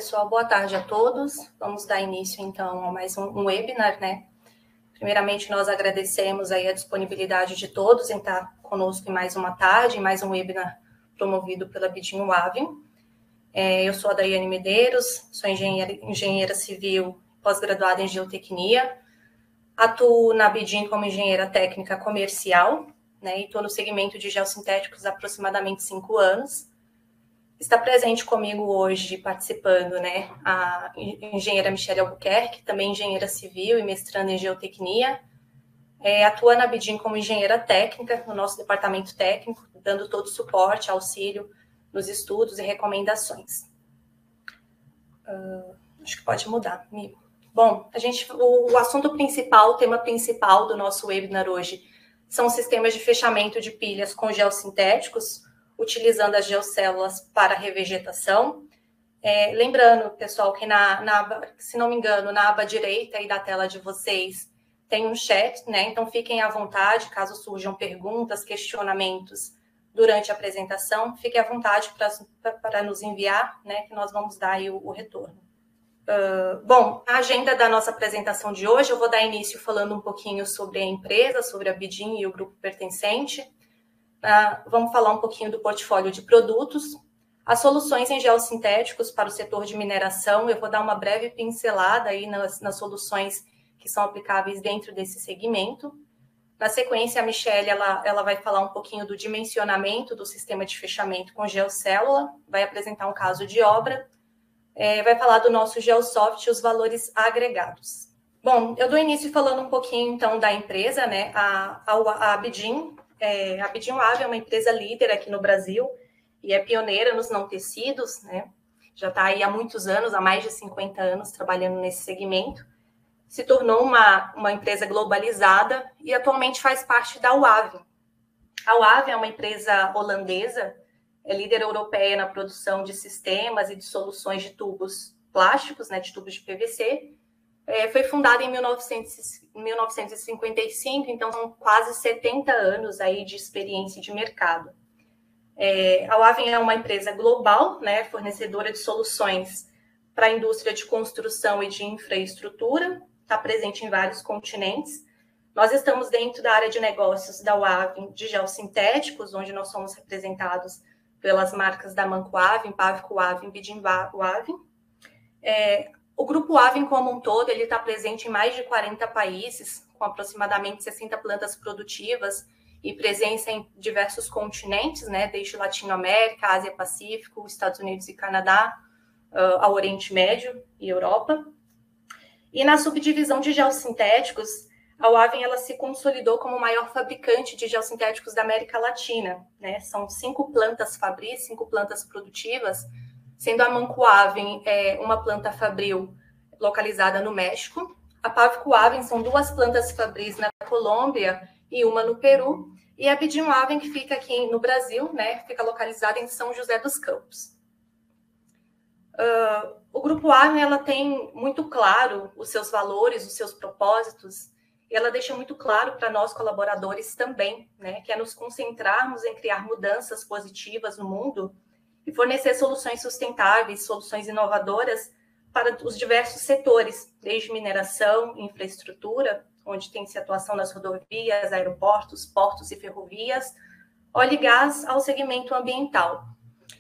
pessoal, boa tarde a todos. Vamos dar início, então, a mais um webinar, né? Primeiramente, nós agradecemos aí a disponibilidade de todos em estar conosco em mais uma tarde, em mais um webinar promovido pela Abidin Uavim. Eu sou a Daiane Medeiros, sou engenheira civil, pós-graduada em geotecnia. Atuo na Abidin como engenheira técnica comercial, né? E estou no segmento de geossintéticos há aproximadamente 5 anos. Está presente comigo hoje, participando, né, a engenheira Michele Albuquerque, também engenheira civil e mestranda em geotecnia. Atua na Abidin como engenheira técnica, no nosso departamento técnico, dando todo o suporte, auxílio nos estudos e recomendações. Acho que pode mudar, amigo. Bom, o assunto principal, o tema principal do nosso webinar hoje são os sistemas de fechamento de pilhas com geossintéticos, utilizando as geocélulas para revegetação. Lembrando, pessoal, que se não me engano, na aba direita aí da tela de vocês tem um chat, né? Então fiquem à vontade, caso surjam perguntas, questionamentos durante a apresentação, fiquem à vontade para nos enviar, né? Que nós vamos dar aí o retorno. Bom, a agenda da nossa apresentação de hoje, eu vou dar início falando um pouquinho sobre a empresa, sobre a Abidin e o grupo pertencente. Vamos falar um pouquinho do portfólio de produtos, as soluções em geossintéticos para o setor de mineração. Eu vou dar uma breve pincelada aí nas soluções que são aplicáveis dentro desse segmento. Na sequência, a Michele ela vai falar um pouquinho do dimensionamento do sistema de fechamento com geocélula, vai apresentar um caso de obra, vai falar do nosso Geosoft e os valores agregados. Bom, eu dou início falando um pouquinho, então, da empresa, né? A Abidin. A Abidin Uavim é uma empresa líder aqui no Brasil e é pioneira nos não tecidos, né? Já está aí há muitos anos, há mais de 50 anos, trabalhando nesse segmento. Se tornou uma empresa globalizada e atualmente faz parte da Uavim. A Uavim é uma empresa holandesa, é líder europeia na produção de sistemas e de soluções de tubos plásticos, né, de tubos de PVC. Foi fundada em 1955, então são quase 70 anos aí de experiência de mercado. A Uavim é uma empresa global, né, fornecedora de soluções para a indústria de construção e de infraestrutura, está presente em vários continentes. Nós estamos dentro da área de negócios da Uavim de geossintéticos, onde nós somos representados pelas marcas da Manco Uavim, Pavco Uavim, Abidin Uavim. O Grupo Uavim como um todo, ele está presente em mais de 40 países, com aproximadamente 60 plantas produtivas e presença em diversos continentes, né, desde Latinoamérica, Ásia Pacífico, Estados Unidos e Canadá, ao Oriente Médio e Europa. E na subdivisão de geossintéticos, a Uavim ela se consolidou como o maior fabricante de geossintéticos da América Latina, né? São 5 plantas fabris, 5 plantas produtivas, sendo a Manco Uavim uma planta fabril localizada no México. A Pavco Uavim são 2 plantas fabris na Colômbia e uma no Peru. E a Abidin Uavim, que fica aqui no Brasil, né, fica localizada em São José dos Campos. O Grupo Uavim ela tem muito claro os seus valores, os seus propósitos, e ela deixa muito claro para nós colaboradores também, né, que é nos concentrarmos em criar mudanças positivas no mundo e fornecer soluções sustentáveis, soluções inovadoras para os diversos setores, desde mineração, infraestrutura, onde tem-se atuação nas rodovias, aeroportos, portos e ferrovias, óleo e gás ao segmento ambiental.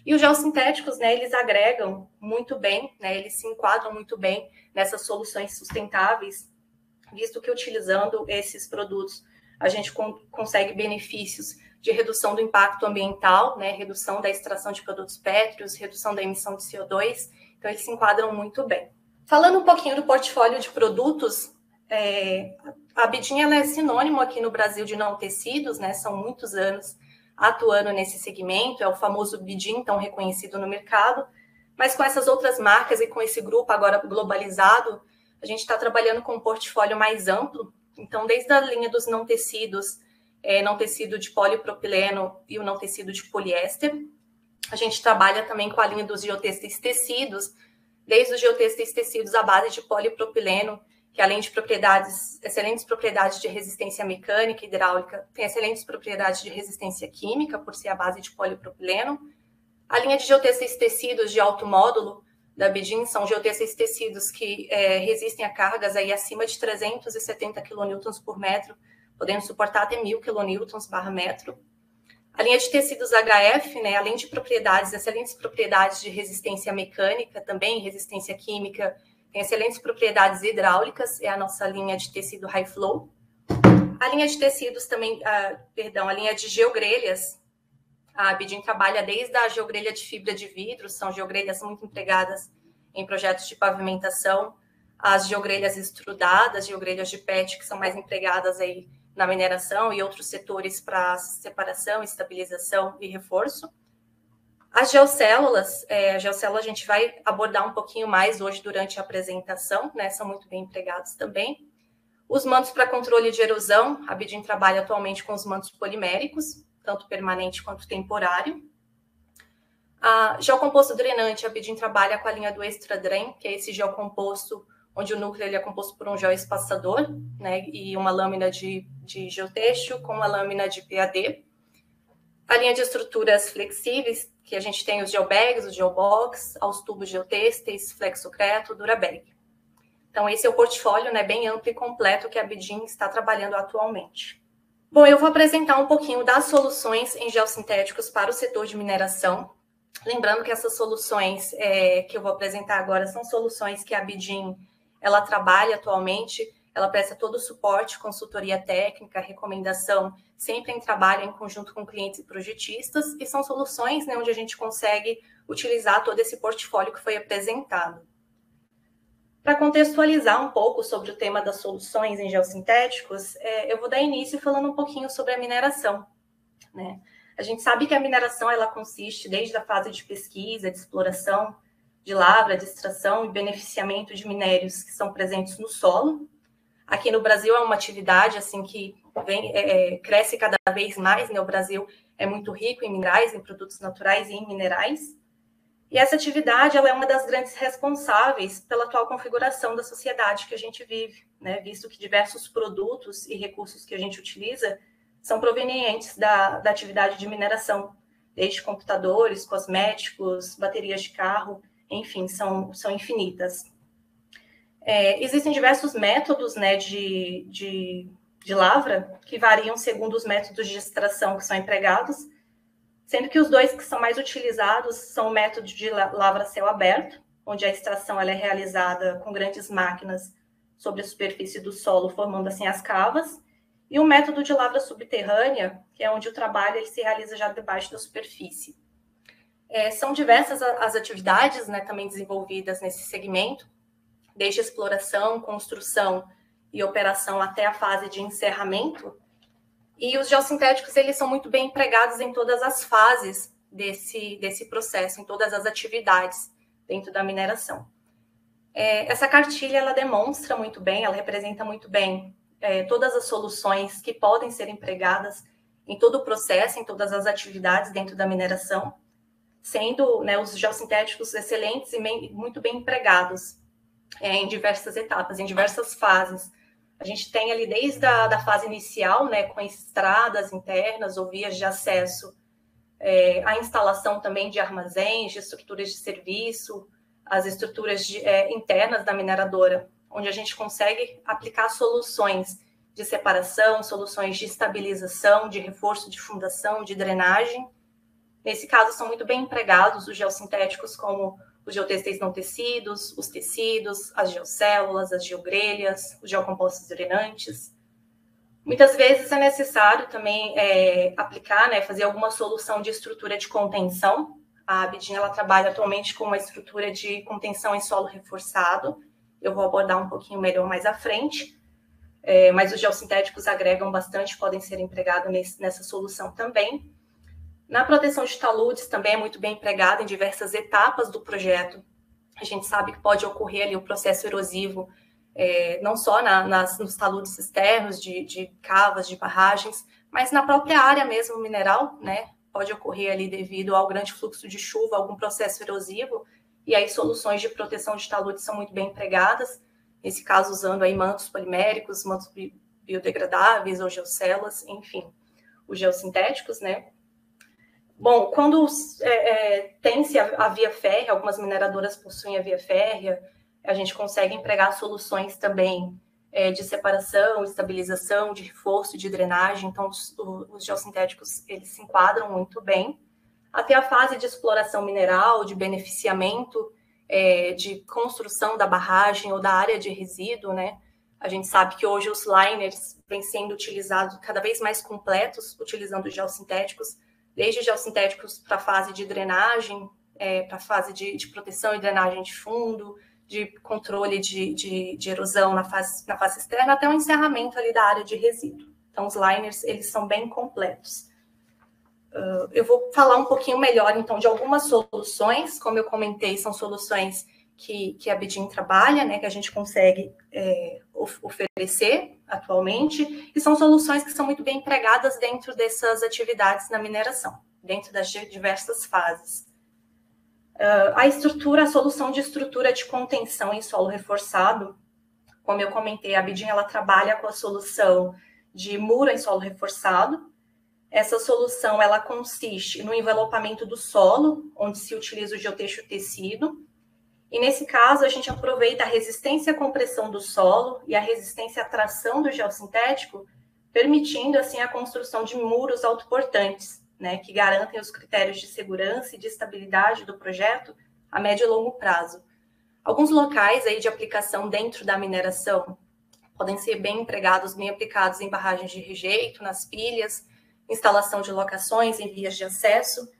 E os geossintéticos, né, eles agregam muito bem, né, eles se enquadram muito bem nessas soluções sustentáveis, visto que utilizando esses produtos a gente consegue benefícios de redução do impacto ambiental, né, redução da extração de produtos pétreos, redução da emissão de CO2, então eles se enquadram muito bem. Falando um pouquinho do portfólio de produtos, a Abidin ela é sinônimo aqui no Brasil de não tecidos, né, são muitos anos atuando nesse segmento, é o famoso Abidin, tão reconhecido no mercado, mas com essas outras marcas e com esse grupo agora globalizado, a gente está trabalhando com um portfólio mais amplo, então desde a linha dos não tecidos, não tecido de polipropileno e o não tecido de poliéster, a gente trabalha também com a linha dos geotêxteis tecidos, desde os geotêxteis tecidos à base de polipropileno, que além de excelentes propriedades de resistência mecânica e hidráulica, tem excelentes propriedades de resistência química, por ser a base de polipropileno. A linha de geotêxteis tecidos de alto módulo da Abidin são geotêxteis tecidos que resistem a cargas aí acima de 370 kN por metro, podendo suportar até 1.000 kN/metro. A linha de tecidos HF, né, além de excelentes propriedades de resistência mecânica, também resistência química, tem excelentes propriedades hidráulicas, é a nossa linha de tecido High Flow. A linha de tecidos também, a linha de geogrelhas, a Abidin trabalha desde a geogrelha de fibra de vidro, são geogrelhas muito empregadas em projetos de pavimentação, as geogrelhas estrudadas, geogrelhas de PET, que são mais empregadas aí na mineração e outros setores para separação, estabilização e reforço. As geocélulas, a gente vai abordar um pouquinho mais hoje durante a apresentação, né, são muito bem empregados também. Os mantos para controle de erosão, a Abidin trabalha atualmente com os mantos poliméricos, tanto permanente quanto temporário. A geocomposto drenante, a Abidin trabalha com a linha do Extra Drain, que é esse geocomposto onde o núcleo ele é composto por um geoespaçador, né, e uma lâmina de geotexto com uma lâmina de PAD. A linha de estruturas flexíveis, que a gente tem os geobags, os geobox, aos tubos geotêxteis, flexocreto, durabag. Então, esse é o portfólio, né, bem amplo e completo que a Abidin está trabalhando atualmente. Bom, eu vou apresentar um pouquinho das soluções em geossintéticos para o setor de mineração. Lembrando que essas soluções que eu vou apresentar agora são soluções que a Abidin ela trabalha atualmente, ela presta todo o suporte, consultoria técnica, recomendação, sempre em trabalho em conjunto com clientes e projetistas, e são soluções, né, onde a gente consegue utilizar todo esse portfólio que foi apresentado. Para contextualizar um pouco sobre o tema das soluções em geossintéticos, eu vou dar início falando um pouquinho sobre a mineração, né? A gente sabe que a mineração ela consiste desde a fase de pesquisa, de exploração, de lavra, de extração e beneficiamento de minérios que são presentes no solo. Aqui no Brasil é uma atividade assim que cresce cada vez mais, né? O Brasil é muito rico em minerais, em produtos naturais e em minerais. E essa atividade ela é uma das grandes responsáveis pela atual configuração da sociedade que a gente vive, né? Visto que diversos produtos e recursos que a gente utiliza são provenientes da atividade de mineração, desde computadores, cosméticos, baterias de carro, enfim, são infinitas. Existem diversos métodos, né, de lavra que variam segundo os métodos de extração que são empregados, sendo que os dois que são mais utilizados são o método de lavra a céu aberto, onde a extração ela é realizada com grandes máquinas sobre a superfície do solo, formando assim as cavas, e o método de lavra subterrânea, que é onde o trabalho ele se realiza já debaixo da superfície. São diversas as atividades, né, também desenvolvidas nesse segmento, desde exploração, construção e operação até a fase de encerramento. E os geossintéticos eles são muito bem empregados em todas as fases desse processo, em todas as atividades dentro da mineração. Essa cartilha ela demonstra muito bem, ela representa muito bem todas as soluções que podem ser empregadas em todo o processo, em todas as atividades dentro da mineração, sendo, né, os geossintéticos excelentes e muito bem empregados em diversas etapas, em diversas fases. A gente tem ali desde a fase inicial, né, com estradas internas ou vias de acesso, a instalação também de armazéns, de estruturas de serviço, as estruturas internas da mineradora, onde a gente consegue aplicar soluções de separação, soluções de estabilização, de reforço de fundação, de drenagem. Nesse caso, são muito bem empregados os geossintéticos, como os geotêxteis não tecidos, os tecidos, as geocélulas, as geogrelhas, os geocompostos drenantes. Muitas vezes é necessário também aplicar, né, fazer alguma solução de estrutura de contenção. A Abidin ela trabalha atualmente com uma estrutura de contenção em solo reforçado. Eu vou abordar um pouquinho melhor mais à frente. Mas os geossintéticos agregam bastante, podem ser empregados nessa solução também. Na proteção de taludes também é muito bem empregado em diversas etapas do projeto. A gente sabe que pode ocorrer ali o processo erosivo, não só nos taludes externos de cavas, de barragens, mas na própria área mesmo mineral, né? Pode ocorrer ali devido ao grande fluxo de chuva, algum processo erosivo, e aí soluções de proteção de taludes são muito bem empregadas, nesse caso usando aí mantos poliméricos, mantos biodegradáveis ou geocélulas, enfim, os geossintéticos, né? Bom, quando tem-se a via férrea, algumas mineradoras possuem a via férrea, a gente consegue empregar soluções também de separação, estabilização, de reforço, de drenagem. Então, os geossintéticos, eles se enquadram muito bem. Até a fase de exploração mineral, de beneficiamento, de construção da barragem ou da área de resíduo, né? A gente sabe que hoje os liners vêm sendo utilizados cada vez mais completos, utilizando geossintéticos, desde geossintéticos para a fase de drenagem, para a fase de proteção e drenagem de fundo, de controle de erosão na fase externa, até o encerramento ali da área de resíduo. Então, os liners, eles são bem completos. Eu vou falar um pouquinho melhor, então, de algumas soluções. Como eu comentei, são soluções que a Bidim trabalha, né, que a gente consegue oferecer atualmente, e são soluções que são muito bem empregadas dentro dessas atividades na mineração, dentro das diversas fases. A solução de estrutura de contenção em solo reforçado, como eu comentei, a Bidim ela trabalha com a solução de muro em solo reforçado. Essa solução ela consiste no envelopamento do solo, onde se utiliza o geotexto tecido. E nesse caso, a gente aproveita a resistência à compressão do solo e a resistência à tração do geossintético, permitindo assim a construção de muros autoportantes, né, que garantem os critérios de segurança e de estabilidade do projeto a médio e longo prazo. Alguns locais aí de aplicação dentro da mineração podem ser bem empregados, bem aplicados em barragens de rejeito, nas pilhas, instalação de locações em vias de acesso.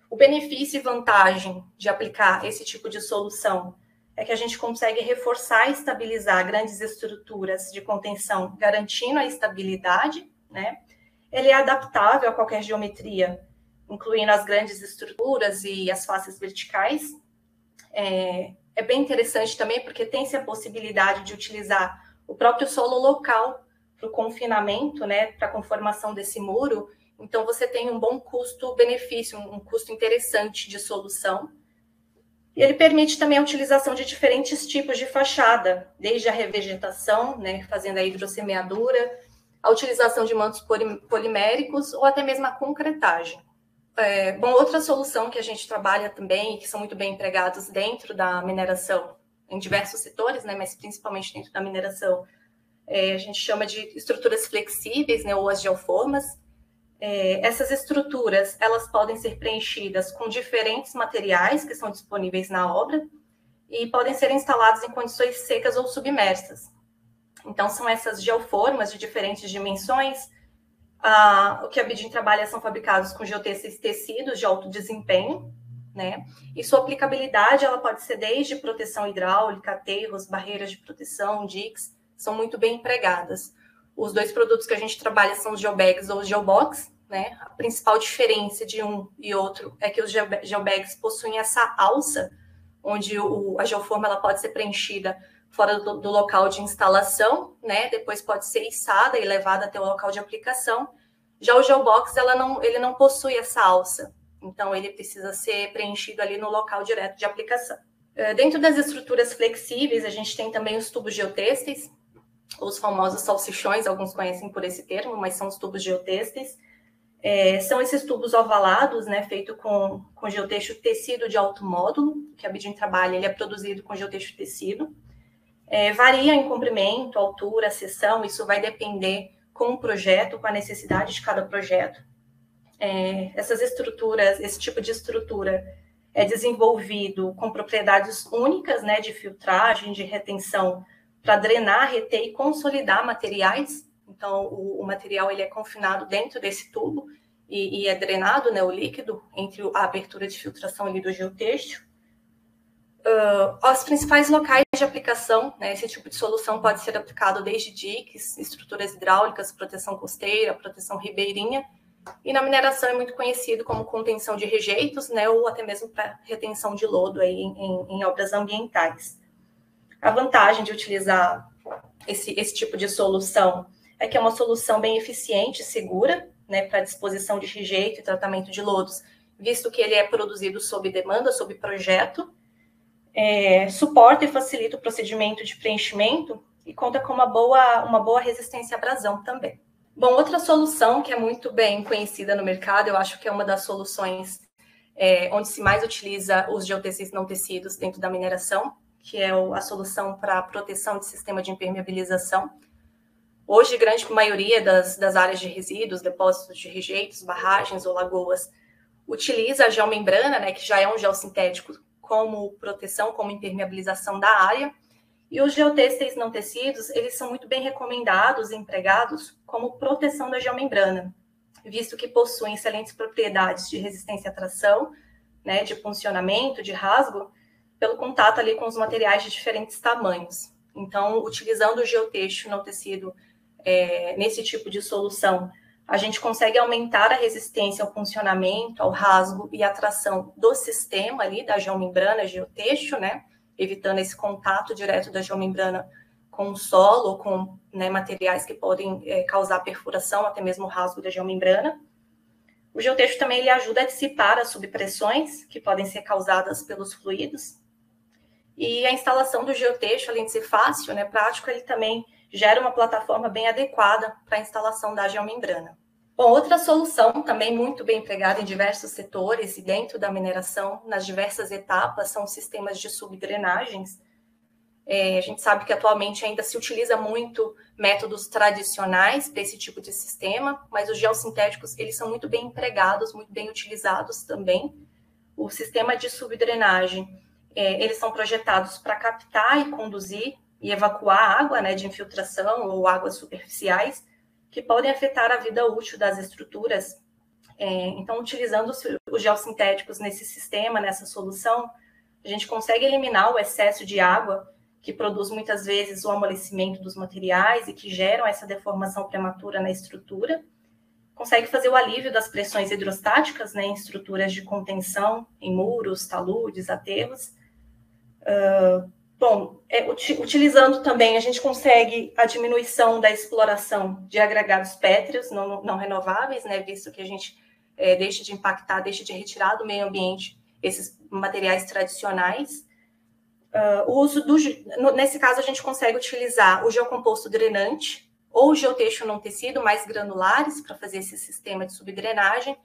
O benefício e vantagem de aplicar esse tipo de solução é que a gente consegue reforçar e estabilizar grandes estruturas de contenção, garantindo a estabilidade, né? Ele é adaptável a qualquer geometria, incluindo as grandes estruturas e as faces verticais. É bem interessante também porque tem-se a possibilidade de utilizar o próprio solo local para o confinamento, né, para a conformação desse muro. Então, você tem um bom custo-benefício, um custo interessante de solução. E ele permite também a utilização de diferentes tipos de fachada, desde a revegetação, né, fazendo a hidrossemeadura, a utilização de mantos poliméricos ou até mesmo a concretagem. Outra solução que a gente trabalha também, que são muito bem empregados dentro da mineração, em diversos setores, né, mas principalmente dentro da mineração, a gente chama de estruturas flexíveis, né, ou as geoformas. Essas estruturas, elas podem ser preenchidas com diferentes materiais que são disponíveis na obra e podem ser instalados em condições secas ou submersas. Então, são essas geoformas de diferentes dimensões. O que a Bidim trabalha são fabricados com geotecidos de alto desempenho, né? E sua aplicabilidade, ela pode ser desde proteção hidráulica, aterros, barreiras de proteção, diques, são muito bem empregadas. Os dois produtos que a gente trabalha são os geobags ou os geobox, né? A principal diferença de um e outro é que os geobags possuem essa alça, onde a geoforma ela pode ser preenchida fora do local de instalação, né? Depois pode ser içada e levada até o local de aplicação. Já o geobox, ele não possui essa alça, então ele precisa ser preenchido ali no local direto de aplicação. Dentro das estruturas flexíveis, a gente tem também os tubos geotêxteis, os famosos salsichões, alguns conhecem por esse termo, mas são os tubos geotêxteis. São esses tubos ovalados, né, feito com geotexto tecido de alto módulo, que a Bidim trabalha, ele é produzido com geotexto tecido. Varia em comprimento, altura, seção, isso vai depender com o projeto, com a necessidade de cada projeto. Essas estruturas, esse tipo de estrutura é desenvolvido com propriedades únicas, né, de filtragem, de retenção, para drenar, reter e consolidar materiais. Então, o material ele é confinado dentro desse tubo e é drenado, né, o líquido, entre a abertura de filtração ali do geotexto. Os principais locais de aplicação, né, esse tipo de solução pode ser aplicado desde diques, estruturas hidráulicas, proteção costeira, proteção ribeirinha, e na mineração é muito conhecido como contenção de rejeitos, né, ou até mesmo para retenção de lodo aí em obras ambientais. A vantagem de utilizar esse tipo de solução é que é uma solução bem eficiente e segura, né, para disposição de rejeito e tratamento de lodos, visto que ele é produzido sob demanda, sob projeto, suporta e facilita o procedimento de preenchimento e conta com uma boa resistência à abrasão também. Bom, outra solução que é muito bem conhecida no mercado, eu acho que é uma das soluções onde se mais utiliza os geotecidos não tecidos dentro da mineração, que é a solução para proteção de sistema de impermeabilização. Hoje, grande maioria das áreas de resíduos, depósitos de rejeitos, barragens ou lagoas, utiliza a geomembrana, né, que já é um geossintético, como proteção, como impermeabilização da área. E os geotêxteis não tecidos, eles são muito bem recomendados e empregados como proteção da geomembrana, visto que possuem excelentes propriedades de resistência à tração, né, de funcionamento, de rasgo, pelo contato ali com os materiais de diferentes tamanhos. Então, utilizando o geotexto não tecido nesse tipo de solução, a gente consegue aumentar a resistência ao funcionamento, ao rasgo e à tração do sistema ali, da geomembrana, geotexto, né, evitando esse contato direto da geomembrana com o solo ou com, né, materiais que podem causar perfuração, até mesmo o rasgo da geomembrana. O geotexto também ele ajuda a dissipar as subpressões que podem ser causadas pelos fluidos. E a instalação do geotexto, além de ser fácil, né, prático, ele também gera uma plataforma bem adequada para a instalação da geomembrana. Bom, outra solução também muito bem empregada em diversos setores e dentro da mineração, nas diversas etapas, são os sistemas de subdrenagens. A gente sabe que atualmente ainda se utiliza muito métodos tradicionais para esse tipo de sistema, mas os geossintéticos eles são muito bem empregados, muito bem utilizados também. O sistema de subdrenagem, eles são projetados para captar e conduzir e evacuar água, né, de infiltração ou águas superficiais, que podem afetar a vida útil das estruturas. Então, utilizando os geossintéticos nesse sistema, nessa solução, a gente consegue eliminar o excesso de água, que produz muitas vezes o amolecimento dos materiais e que geram essa deformação prematura na estrutura. Consegue fazer o alívio das pressões hidrostáticas, né, em estruturas de contenção, em muros, taludes, aterros. Utilizando também, a gente consegue a diminuição da exploração de agregados pétreos não renováveis, né, visto que a gente deixa de impactar, deixa de retirar do meio ambiente esses materiais tradicionais. Nesse caso, a gente consegue utilizar o geocomposto drenante ou o geotexto não tecido mais granulares para fazer esse sistema de subdrenagem.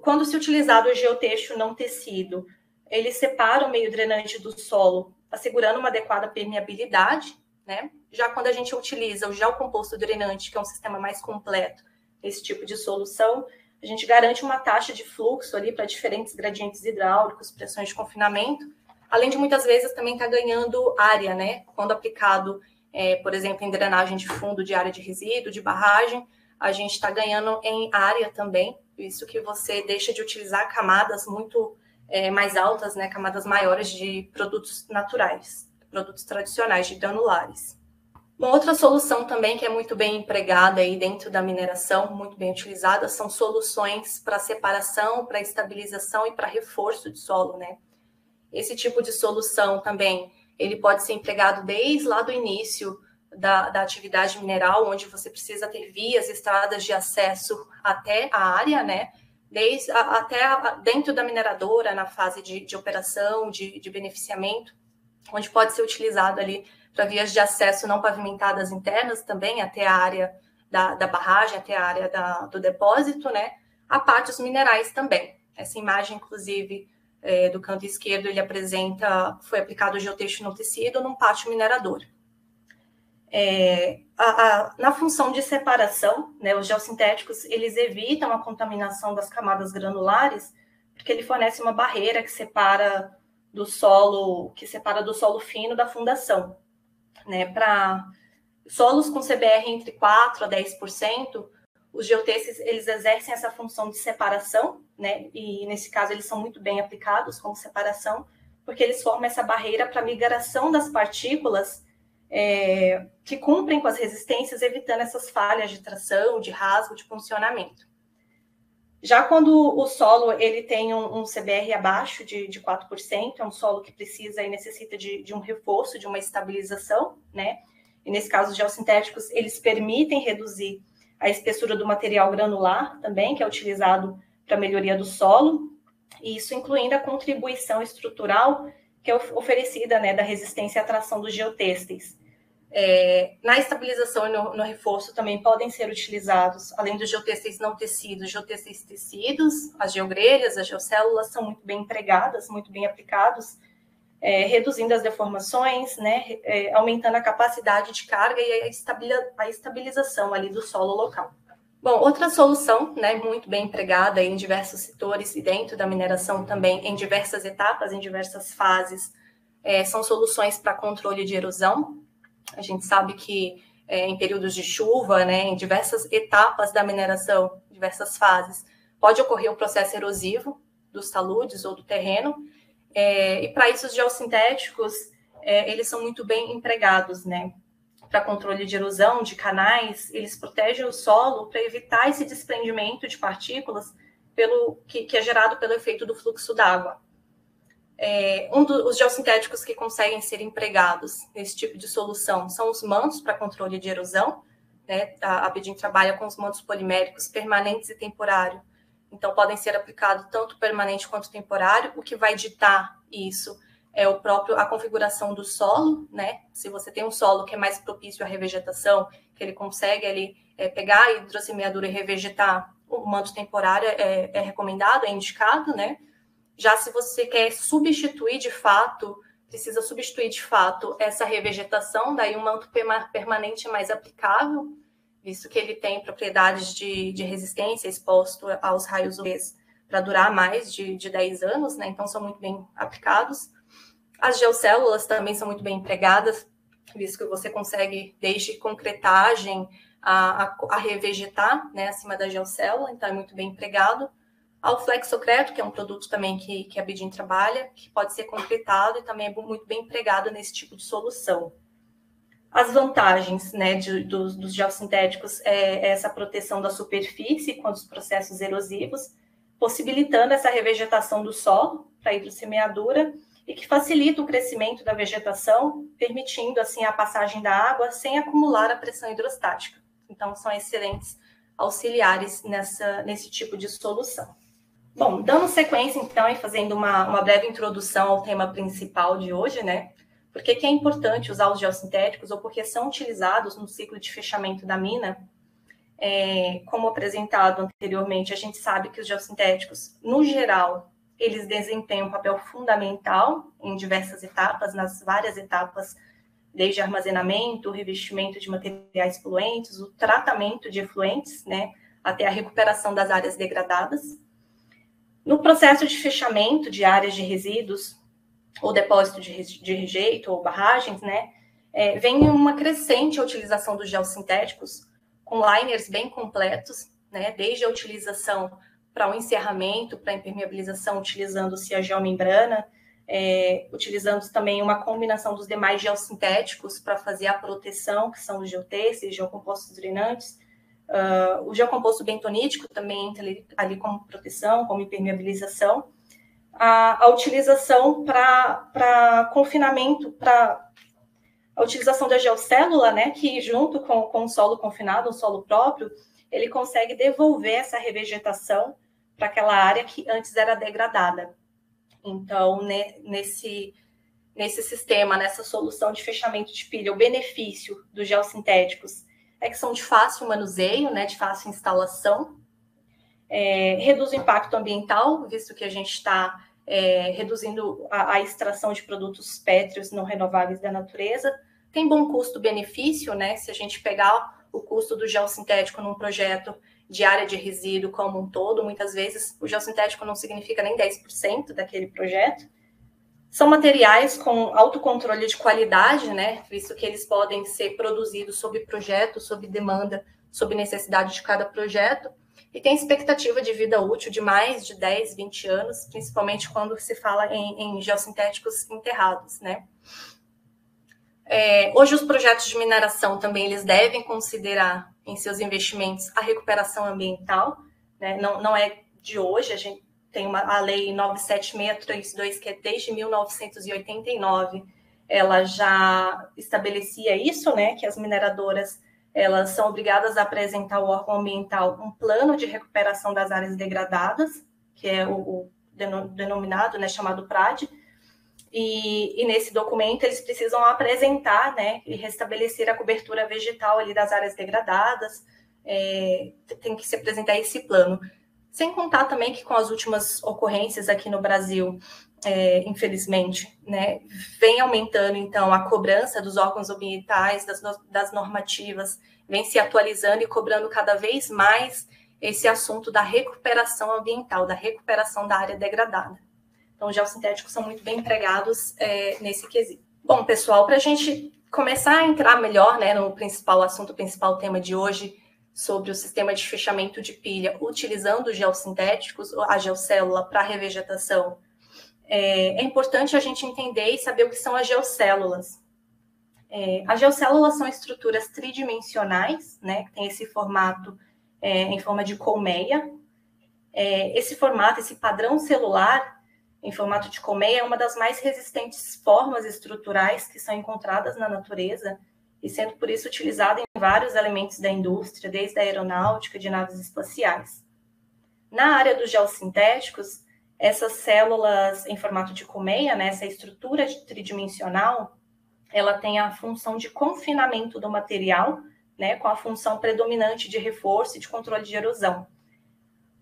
Quando se utilizado o geotexto não tecido, ele separa o meio drenante do solo, assegurando uma adequada permeabilidade, né? Já quando a gente utiliza o geocomposto drenante, que é um sistema mais completo, esse tipo de solução, a gente garante uma taxa de fluxo ali para diferentes gradientes hidráulicos, pressões de confinamento, além de muitas vezes também estar ganhando área, né? Quando aplicado, por exemplo, em drenagem de fundo de área de resíduo, de barragem, a gente está ganhando em área também, isso que você deixa de utilizar camadas muito mais altas, né, camadas maiores de produtos naturais, produtos tradicionais de granulares. Uma outra solução também que é muito bem empregada aí dentro da mineração, muito bem utilizada, são soluções para separação, para estabilização e para reforço de solo, né? Esse tipo de solução também, ele pode ser empregado desde lá do início da atividade mineral, onde você precisa ter vias, estradas de acesso até a área, né? Até dentro da mineradora, na fase de operação, de beneficiamento, onde pode ser utilizado ali para vias de acesso não pavimentadas internas também, até a área da barragem, até a área do depósito, né? A parte dos minerais também. Essa imagem, inclusive, do canto esquerdo, ele apresenta, foi aplicado o geotexto no tecido num pátio minerador. Na função de separação, né, os geossintéticos, eles evitam a contaminação das camadas granulares, porque ele fornece uma barreira que separa do solo fino da fundação. Né? Para solos com CBR entre 4% a 10%, os geotextos, eles exercem essa função de separação, né? E nesse caso eles são muito bem aplicados como separação, porque eles formam essa barreira para a migração das partículas que cumprem com as resistências, evitando essas falhas de tração, de rasgo, de funcionamento. Já quando o solo ele tem um CBR abaixo de 4%, é um solo que precisa e necessita de um reforço, de uma estabilização, né? E nesse caso, os geossintéticos, eles permitem reduzir a espessura do material granular também, que é utilizado para a melhoria do solo, e isso incluindo a contribuição estrutural que é oferecida, né, da resistência à tração dos geotêxteis. Na estabilização e no reforço também podem ser utilizados, além dos geotêxteis não tecidos, geotêxteis tecidos, as geogrelhas, as geocélulas são muito bem empregadas, muito bem aplicados, reduzindo as deformações, né, aumentando a capacidade de carga e a estabilização ali do solo local. Bom, outra solução, né, muito bem empregada em diversos setores e dentro da mineração também, em diversas etapas, em diversas fases, são soluções para controle de erosão. A gente sabe que em períodos de chuva, né, em diversas etapas da mineração, diversas fases, pode ocorrer o processo erosivo dos taludes ou do terreno, e para isso os geossintéticos, eles são muito bem empregados, né, para controle de erosão, de canais, eles protegem o solo para evitar esse desprendimento de partículas que é gerado pelo efeito do fluxo d'água. Os geossintéticos que conseguem ser empregados nesse tipo de solução são os mantos para controle de erosão, né? A Abedin trabalha com os mantos poliméricos permanentes e temporários, então podem ser aplicados tanto permanente quanto temporário. O que vai ditar isso é a configuração do solo, né? Se você tem um solo que é mais propício à revegetação, que ele consegue ali pegar a hidrossemeadura e revegetar, o manto temporário é recomendado, é indicado, né? Já se você quer substituir de fato, precisa substituir de fato essa revegetação, daí um manto permanente é mais aplicável, visto que ele tem propriedades de resistência exposto aos raios UV para durar mais de 10 anos, né? Então são muito bem aplicados. As geocélulas também são muito bem empregadas, visto que você consegue, desde concretagem a revegetar, né, acima da geocélula, então é muito bem empregado. Ao flexocreto, que é um produto também que a Abedin trabalha, que pode ser concretado e também é muito bem empregado nesse tipo de solução. As vantagens, né, dos geossintéticos é essa proteção da superfície contra os processos erosivos, possibilitando essa revegetação do solo para a hidrossemeadura e que facilita o crescimento da vegetação, permitindo assim a passagem da água sem acumular a pressão hidrostática. Então, são excelentes auxiliares nesse tipo de solução. Bom, dando sequência, então, e fazendo uma breve introdução ao tema principal de hoje, né? Por que é importante usar os geossintéticos ou porque são utilizados no ciclo de fechamento da mina? Como apresentado anteriormente, a gente sabe que os geossintéticos, no geral, eles desempenham um papel fundamental em diversas etapas, nas várias etapas, desde armazenamento, o revestimento de materiais poluentes, o tratamento de efluentes, né? Até a recuperação das áreas degradadas. No processo de fechamento de áreas de resíduos, ou depósito de rejeito, ou barragens, né, vem uma crescente a utilização dos geossintéticos, com liners bem completos, né, desde a utilização para o encerramento, para a impermeabilização, utilizando-se a geomembrana, utilizando também uma combinação dos demais geossintéticos para fazer a proteção, que são os geotêxteis, geocompostos drenantes. O geocomposto bentonítico também entra ali como proteção, como impermeabilização. A utilização para confinamento, para a utilização da geocélula, né, que junto com o solo confinado, o solo próprio, ele consegue devolver essa revegetação para aquela área que antes era degradada. Então, nesse sistema, nessa solução de fechamento de pilha, o benefício dos geossintéticos é que são de fácil manuseio, né, de fácil instalação, reduz o impacto ambiental, visto que a gente está reduzindo a extração de produtos pétreos não renováveis da natureza, tem bom custo-benefício, né, se a gente pegar o custo do geossintético num projeto de área de resíduo como um todo, muitas vezes o geossintético não significa nem 10% daquele projeto. São materiais com autocontrole de qualidade, né? Visto que eles podem ser produzidos sob projeto, sob demanda, sob necessidade de cada projeto. E tem expectativa de vida útil de mais de 10, 20 anos, principalmente quando se fala em geossintéticos enterrados, né? Hoje os projetos de mineração também eles devem considerar em seus investimentos a recuperação ambiental, né? Não é de hoje, a gente tem a lei 97632, que é desde 1989, ela já estabelecia isso, né, que as mineradoras elas são obrigadas a apresentar ao órgão ambiental um plano de recuperação das áreas degradadas, que é o denominado, né, chamado PRAD, E nesse documento eles precisam apresentar, né, e restabelecer a cobertura vegetal ali das áreas degradadas, tem que se apresentar esse plano. Sem contar também que com as últimas ocorrências aqui no Brasil, infelizmente, né, vem aumentando, então, a cobrança dos órgãos ambientais, das normativas, vem se atualizando e cobrando cada vez mais esse assunto da recuperação ambiental, da recuperação da área degradada. Então, os geossintéticos são muito bem empregados nesse quesito. Bom, pessoal, para a gente começar a entrar melhor, né, no principal assunto, principal tema de hoje, sobre o sistema de fechamento de pilha utilizando os geossintéticos, a geocélula para revegetação, é importante a gente entender e saber o que são as geocélulas. As geocélulas são estruturas tridimensionais, né, que tem esse formato em forma de colmeia. Esse formato, esse padrão celular em formato de colmeia é uma das mais resistentes formas estruturais que são encontradas na natureza, e sendo por isso utilizado em vários elementos da indústria, desde a aeronáutica, de naves espaciais. Na área dos geossintéticos, essas células em formato de colmeia, né, essa estrutura tridimensional, ela tem a função de confinamento do material, né, com a função predominante de reforço e de controle de erosão.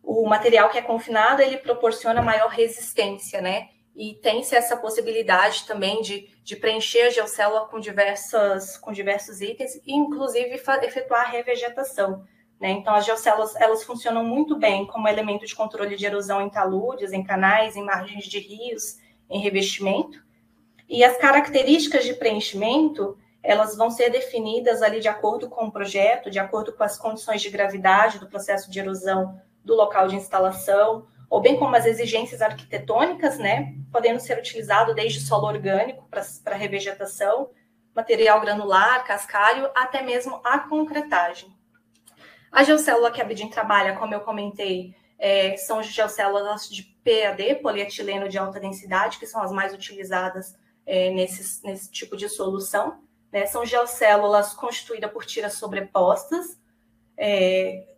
O material que é confinado, ele proporciona maior resistência, né? E tem-se essa possibilidade também de preencher a geocélula com diversos itens, e inclusive efetuar a revegetação, né? Então, as geocélulas, elas funcionam muito bem como elemento de controle de erosão em taludes, em canais, em margens de rios, em revestimento. E as características de preenchimento, elas vão ser definidas ali de acordo com o projeto, de acordo com as condições de gravidade do processo de erosão do local de instalação, ou bem como as exigências arquitetônicas, né, podendo ser utilizado desde solo orgânico para revegetação, material granular, cascalho, até mesmo a concretagem. A geocélula que a Bidin trabalha, como eu comentei, são geocélulas de PAD, polietileno de alta densidade, que são as mais utilizadas nesse tipo de solução, né? São geocélulas constituídas por tiras sobrepostas,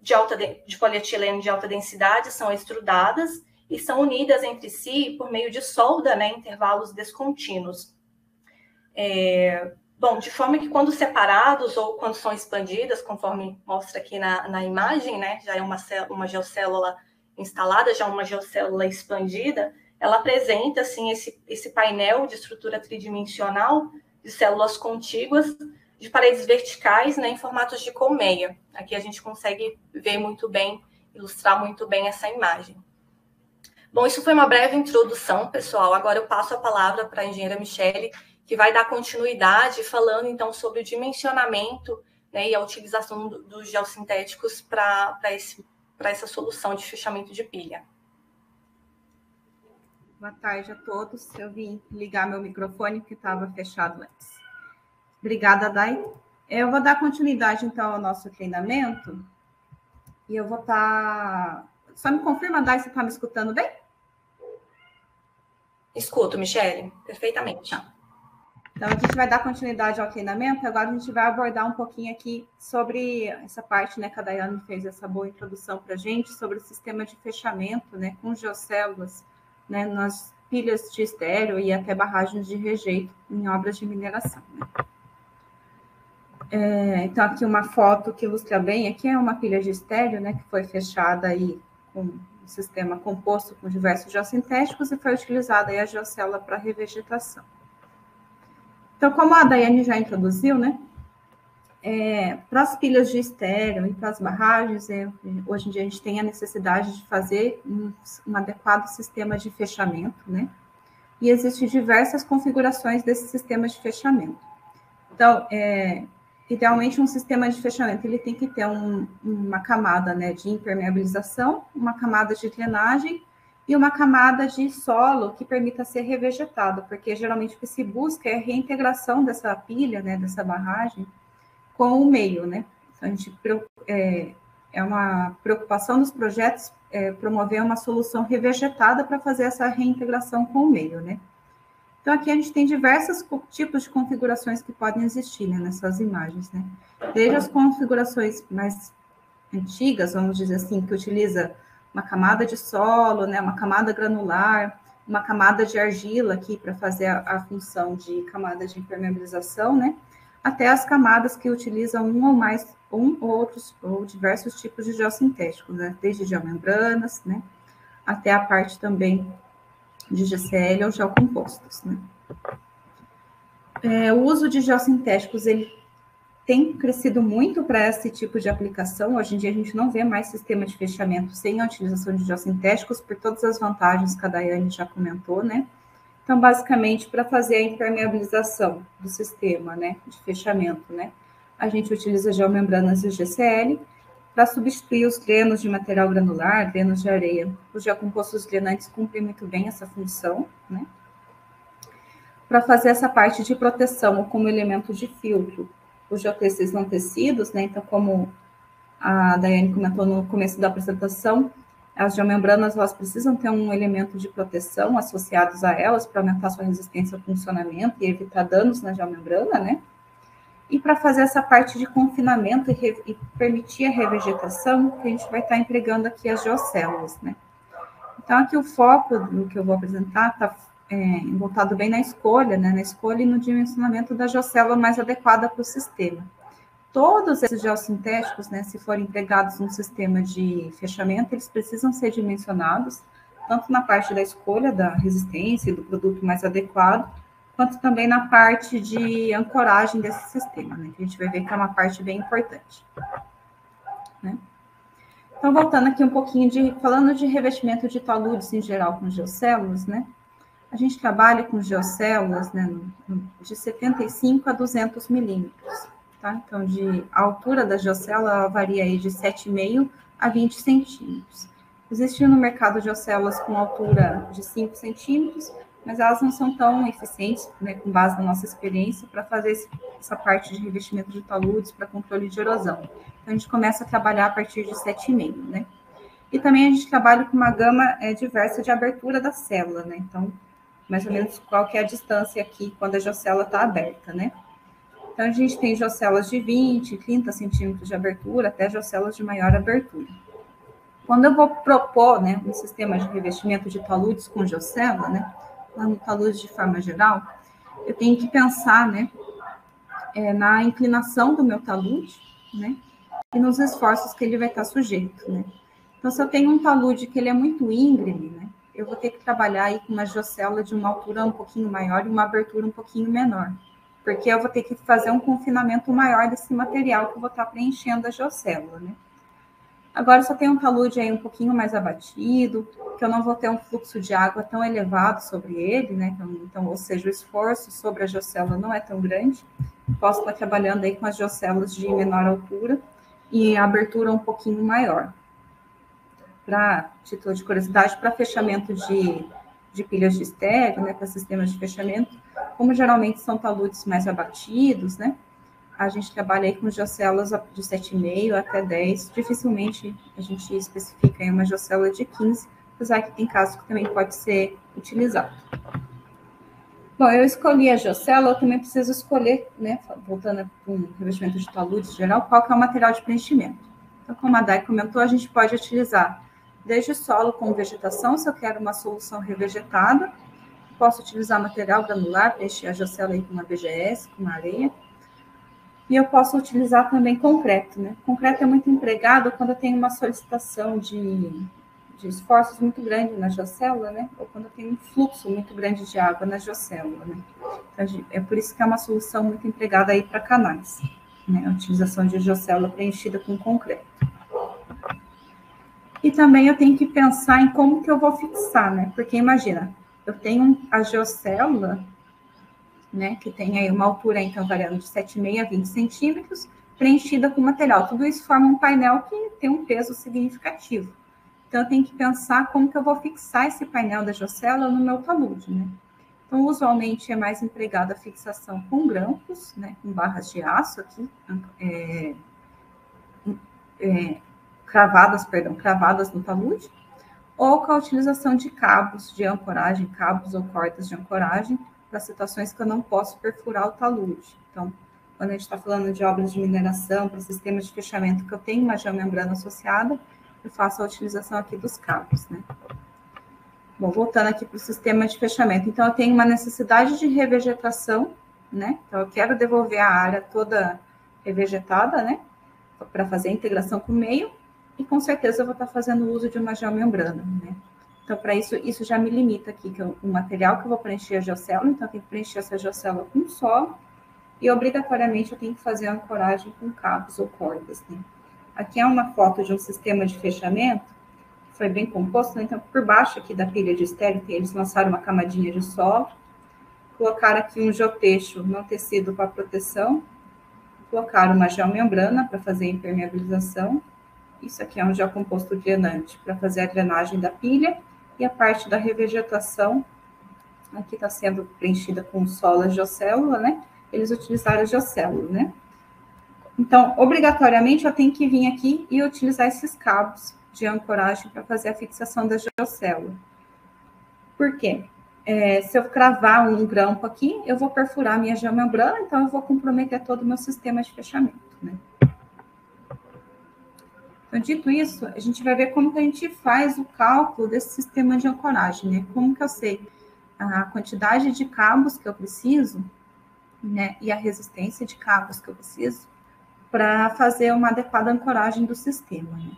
de polietileno de alta densidade, são extrudadas e são unidas entre si por meio de solda, né, em intervalos descontínuos. Bom, de forma que quando separados ou quando são expandidas, conforme mostra aqui na imagem, né, já é uma geocélula instalada, já uma geocélula expandida, ela apresenta assim, esse painel de estrutura tridimensional de células contíguas, de paredes verticais, né, em formatos de colmeia. Aqui a gente consegue ver muito bem, ilustrar muito bem essa imagem. Bom, isso foi uma breve introdução, pessoal. Agora eu passo a palavra para a engenheira Michele, que vai dar continuidade falando, então, sobre o dimensionamento, né, e a utilização dos geossintéticos para essa solução de fechamento de pilha. Boa tarde a todos. Eu vim ligar meu microfone, que estava fechado antes. Obrigada, Dai. Eu vou dar continuidade, então, ao nosso treinamento. E eu vou estar... Só me confirma, Dai, se está me escutando bem? Escuto, Michele, perfeitamente. Então, a gente vai dar continuidade ao treinamento. Agora a gente vai abordar um pouquinho aqui sobre essa parte, né, que a Daiane fez essa boa introdução para a gente, sobre o sistema de fechamento, né, com geocélulas, né, nas pilhas de estéreo e até barragens de rejeito em obras de mineração, né? Então, aqui uma foto que ilustra bem, aqui é uma pilha de estéreo, né, que foi fechada aí com um sistema composto com diversos geossintéticos e foi utilizada aí a geocélula para revegetação. Então, como a Daiane já introduziu, né, para as pilhas de estéreo e para as barragens, hoje em dia a gente tem a necessidade de fazer um adequado sistema de fechamento, né, e existem diversas configurações desses sistemas de fechamento. Então, idealmente, um sistema de fechamento ele tem que ter uma camada, né, de impermeabilização, uma camada de drenagem e uma camada de solo que permita ser revegetado, porque geralmente o que se busca é a reintegração dessa pilha, né, dessa barragem, com o meio, né? Então, a gente é uma preocupação dos projetos promover uma solução revegetada para fazer essa reintegração com o meio, né? Então, aqui a gente tem diversos tipos de configurações que podem existir, né, nessas imagens, né? Desde as configurações mais antigas, vamos dizer assim, que utiliza uma camada de solo, né, uma camada granular, uma camada de argila aqui para fazer a função de camada de impermeabilização, né? Até as camadas que utilizam um ou diversos tipos de geossintéticos, né? Desde geomembranas, né? Até a parte também de GCL ou geocompostos, né? O uso de geossintéticos, ele tem crescido muito para esse tipo de aplicação. Hoje em dia, a gente não vê mais sistema de fechamento sem a utilização de geossintéticos, por todas as vantagens que a Daiane já comentou, né? Então, basicamente, para fazer a impermeabilização do sistema, né, de fechamento, né, a gente utiliza geomembranas e GCL para substituir os drenos de material granular, drenos de areia. Os geocompostos drenantes cumprem muito bem essa função, né? Para fazer essa parte de proteção como elemento de filtro, os geotecidos não tecidos, né? Então, como a Daiane comentou no começo da apresentação, as geomembranas, elas precisam ter um elemento de proteção associados a elas para aumentar sua resistência ao funcionamento e evitar danos na geomembrana, né? E para fazer essa parte de confinamento e permitir a revegetação, que a gente vai estar empregando aqui as geocélulas, né? Então, aqui o foco do que eu vou apresentar está voltado bem na escolha, né? Na escolha e no dimensionamento da geocélula mais adequada para o sistema. Todos esses geossintéticos, né, se forem empregados num sistema de fechamento, eles precisam ser dimensionados, tanto na parte da escolha da resistência e do produto mais adequado, quanto também na parte de ancoragem desse sistema, né, que a gente vai ver que é uma parte bem importante, né? Então, voltando aqui um pouquinho, falando de revestimento de taludes em geral com geocélulas, né, a gente trabalha com geocélulas, né, de 75 a 200 milímetros. Tá? Então, a altura da geocélula varia aí de 7,5 a 20 centímetros. Existem no mercado geocélulas com altura de 5 centímetros, mas elas não são tão eficientes, né, com base na nossa experiência, para fazer essa parte de revestimento de taludes para controle de erosão. Então, a gente começa a trabalhar a partir de 7,5, né? E também a gente trabalha com uma gama diversa de abertura da célula, né? Então, mais ou menos qual que é a distância aqui quando a geocélula está aberta, né? Então, a gente tem geocélulas de 20, 30 centímetros de abertura, até geocélulas de maior abertura. Quando eu vou propor, né, um sistema de revestimento de taludes com geocélula, né, lá no talude de forma geral, eu tenho que pensar, né, na inclinação do meu talude, né, e nos esforços que ele vai estar sujeito, né. Então, se eu tenho um talude que ele é muito íngreme, né, eu vou ter que trabalhar aí com uma geocélula de uma altura um pouquinho maior e uma abertura um pouquinho menor, porque eu vou ter que fazer um confinamento maior desse material que eu vou estar preenchendo a geocélula, né? Agora, se eu tenho um talude aí um pouquinho mais abatido, que eu não vou ter um fluxo de água tão elevado sobre ele, né? Então, ou seja, o esforço sobre a geocélula não é tão grande, posso estar trabalhando aí com as geocélulas de menor altura e a abertura um pouquinho maior. Para título de curiosidade, para fechamento de pilhas de estéreo, né, para sistemas de fechamento, como geralmente são taludes mais abatidos, né, a gente trabalha aí com geocélulas de 7,5 até 10, dificilmente a gente especifica aí uma geocélula de 15, apesar que tem casos que também pode ser utilizado. Bom, eu escolhi a geocélula, eu também preciso escolher, né, voltando para um revestimento de taludes geral, qual que é o material de preenchimento. Então, como a Dai comentou, a gente pode utilizar desde solo com vegetação, se eu quero uma solução revegetada, posso utilizar material granular, preencher a geocélula aí com uma BGS, com uma areia, e eu posso utilizar também concreto, né? Concreto é muito empregado quando eu tenho uma solicitação de esforços muito grande na geocélula, né? Ou quando eu tenho um fluxo muito grande de água na geocélula, né? Então, é por isso que é uma solução muito empregada aí para canais, né? A utilização de geocélula preenchida com concreto. E também eu tenho que pensar em como que eu vou fixar, né? Porque imagina, eu tenho a geocélula, né, que tem aí uma altura, então, variando de 7,5 a 20 centímetros, preenchida com material. Tudo isso forma um painel que tem um peso significativo. Então, eu tenho que pensar como que eu vou fixar esse painel da geocélula no meu talude, né? Então, usualmente, é mais empregada a fixação com grampos, né, com barras de aço aqui, cravadas no talude, ou com a utilização de cabos de ancoragem, cabos ou cordas de ancoragem, para situações que eu não posso perfurar o talude. Então, quando a gente está falando de obras de mineração, para sistemas de fechamento que eu tenho uma geomembrana associada, eu faço a utilização aqui dos cabos, né? Bom, voltando aqui para o sistema de fechamento. Então, eu tenho uma necessidade de revegetação, né? Então, eu quero devolver a área toda revegetada, né? Para fazer a integração com o meio. E, com certeza, eu vou estar fazendo uso de uma geomembrana, né? Então, para isso já me limita aqui, que o material que eu vou preencher a geocélula, então, eu tenho que preencher essa geocélula com solo. E, obrigatoriamente, eu tenho que fazer a ancoragem com cabos ou cordas, né? Aqui é uma foto de um sistema de fechamento, que foi bem composto, né? Então, por baixo aqui da pilha de estéreo, eles lançaram uma camadinha de solo, colocaram aqui um geotexto no tecido para proteção, colocaram uma geomembrana para fazer a impermeabilização, isso aqui é um geocomposto drenante para fazer a drenagem da pilha, e a parte da revegetação, aqui está sendo preenchida com solo a geocélula, né? Eles utilizaram a geocélula, né? Então, obrigatoriamente, eu tenho que vir aqui e utilizar esses cabos de ancoragem para fazer a fixação da geocélula. Por quê? Se eu cravar um grampo aqui, eu vou perfurar minha geomembrana, então eu vou comprometer todo o meu sistema de fechamento, né? Então, dito isso, a gente vai ver como que a gente faz o cálculo desse sistema de ancoragem, né? Como que eu sei a quantidade de cabos que eu preciso, né? E a resistência de cabos que eu preciso para fazer uma adequada ancoragem do sistema, né?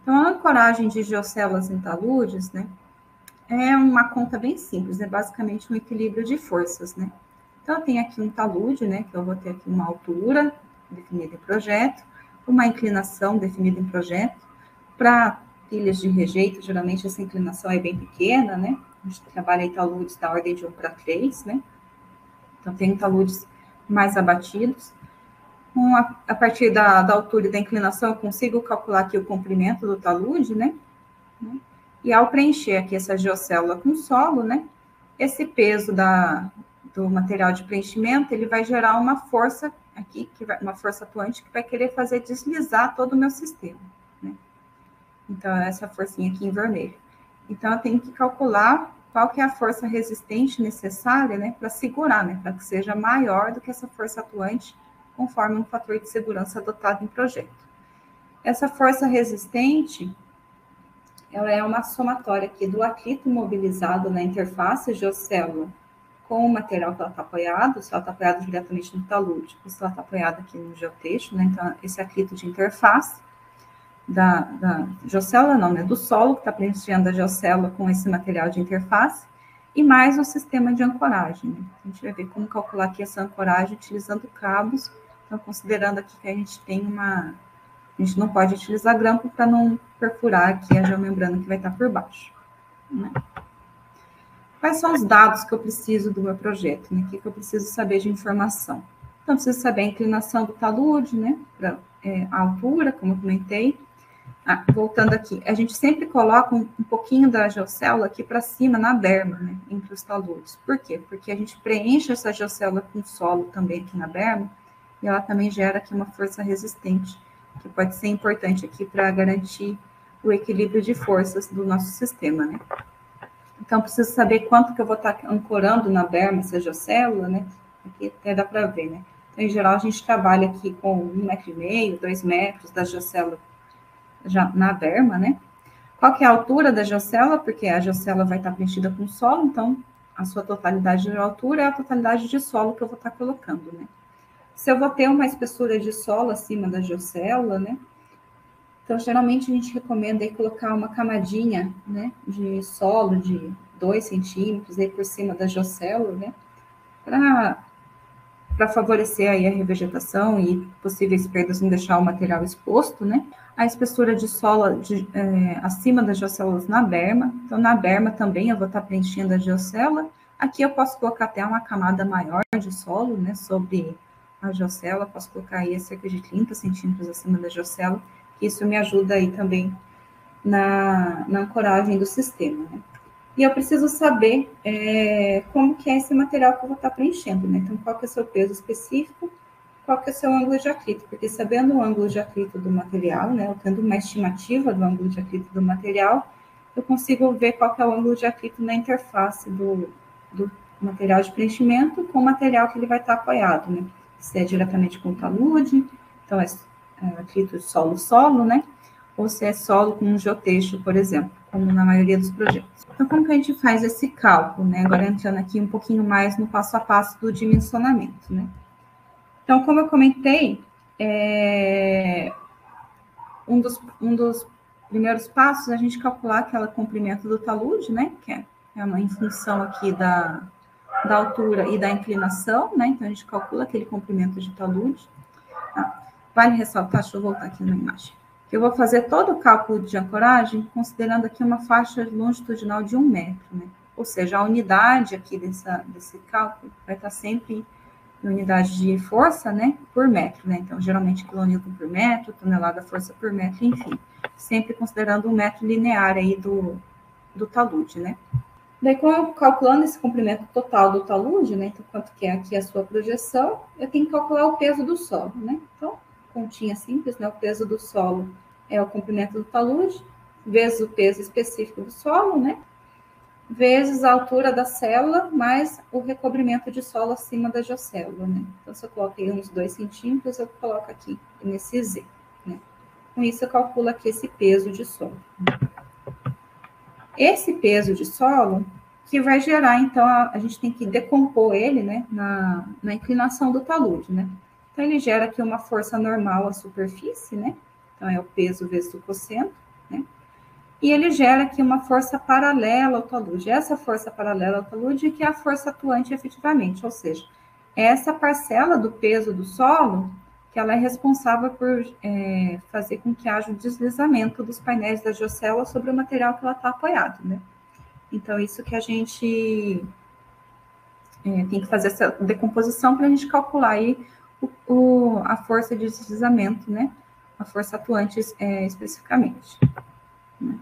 Então, a ancoragem de geocélulas em taludes, né? É uma conta bem simples, é basicamente um equilíbrio de forças, né? Então, eu tenho aqui um talude, né? Que eu vou ter aqui uma altura definida em projeto, uma inclinação definida em projeto. Para pilhas de rejeito, geralmente essa inclinação é bem pequena, né? A gente trabalha em taludes da ordem de 1 para 3, né? Então, tem taludes mais abatidos. A partir da altura e da inclinação, eu consigo calcular aqui o comprimento do talude, né? E ao preencher aqui essa geocélula com solo, né? Esse peso do material de preenchimento, ele vai gerar uma força aqui, uma força atuante, que vai querer fazer deslizar todo o meu sistema, né? Então, essa forcinha aqui em vermelho. Então, eu tenho que calcular qual que é a força resistente necessária, né? Para segurar, né? Para que seja maior do que essa força atuante, conforme um fator de segurança adotado em projeto. Essa força resistente, ela é uma somatória aqui do atrito mobilizado na interface geocélula com o material que ela está apoiado, se ela está apoiada diretamente no talude, ou se ela está apoiada aqui no geotexto, né? Então, esse atrito de interface da geocélula, não, né? Do solo que está preenchendo a geocélula com esse material de interface, e mais o sistema de ancoragem, né? A gente vai ver como calcular aqui essa ancoragem utilizando cabos. Então, considerando aqui que a gente tem a gente não pode utilizar grampo para não perfurar aqui a geomembrana que vai estar por baixo, né? Quais são os dados que eu preciso do meu projeto, né? O que eu preciso saber de informação? Então, eu preciso saber a inclinação do talude, né? A altura, como eu comentei. Voltando aqui, a gente sempre coloca um pouquinho da geocélula aqui para cima, na berma, né? Entre os taludes. Por quê? Porque a gente preenche essa geocélula com solo também aqui na berma, e ela também gera aqui uma força resistente, que pode ser importante aqui para garantir o equilíbrio de forças do nosso sistema, né? Então, preciso saber quanto que eu vou estar ancorando na berma essa geocélula, né? Aqui até dá para ver, né? Então, em geral, a gente trabalha aqui com 1,5 m, 2 metros da geocélula já na berma, né? Qual que é a altura da geocélula? Porque a geocélula vai estar preenchida com solo, então, a sua totalidade de altura é a totalidade de solo que eu vou estar colocando, né? Se eu vou ter uma espessura de solo acima da geocélula, né? Então, geralmente, a gente recomenda aí colocar uma camadinha, né, de solo de 2 centímetros aí por cima da geocélula, né? Para favorecer aí a revegetação e possíveis perdas, não deixar o material exposto, né? A espessura de solo acima das geocélulas na berma. Então, na berma também eu vou estar preenchendo a geocélula. Aqui eu posso colocar até uma camada maior de solo, né, sobre a geocélula. Posso colocar aí cerca de 30 centímetros acima da geocélula. Isso me ajuda aí também na ancoragem do sistema, né? E eu preciso saber como que é esse material que eu vou estar preenchendo, né? Então, qual que é o seu peso específico, qual que é o seu ângulo de atrito, porque sabendo o ângulo de atrito do material, né, eu tendo uma estimativa do ângulo de atrito do material, eu consigo ver qual que é o ângulo de atrito na interface do material de preenchimento com o material que ele vai estar apoiado, né? Se é diretamente com o talude, então é atrito solo-solo, né? Ou se é solo com um geotexto, por exemplo. como na maioria dos projetos. Então, como que a gente faz esse cálculo, né? Agora entrando aqui um pouquinho mais no passo a passo do dimensionamento, né? Então, como eu comentei, um dos primeiros passos é a gente calcular aquele comprimento do talude, né? Que é uma em função aqui da altura e da inclinação, né? Então, a gente calcula aquele comprimento de talude. Vale ressaltar, deixa eu voltar aqui na imagem, que eu vou fazer todo o cálculo de ancoragem considerando aqui uma faixa longitudinal de 1 metro, né? Ou seja, a unidade aqui desse cálculo vai estar sempre em unidade de força, né, por metro, né? Então, geralmente, quilonewton por metro, tonelada força por metro, enfim. Sempre considerando um metro linear aí do talude, né? Daí, calculando esse comprimento total do talude, né, então, quanto que é aqui a sua projeção, eu tenho que calcular o peso do solo, né? Então, continha simples, né? O peso do solo é o comprimento do talude, vezes o peso específico do solo, né? Vezes a altura da célula, mais o recobrimento de solo acima da geocélula, né? Então, se eu coloco aí uns 2 centímetros, eu coloco aqui nesse Z, né? Com isso, eu calculo aqui esse peso de solo. Esse peso de solo que vai gerar, então, a gente tem que decompor ele, né, na inclinação do talude, né? Então, ele gera aqui uma força normal à superfície, né? Então, é o peso vezes o cosseno, né? E ele gera aqui uma força paralela ao talude. Essa força paralela ao talude que é a força atuante efetivamente, ou seja, essa parcela do peso do solo que ela é responsável por fazer com que haja o deslizamento dos painéis da geocélula sobre o material que ela está apoiado, né? Então, isso que a gente tem que fazer essa decomposição para a gente calcular aí a força de deslizamento, né? A força atuante especificamente. Né?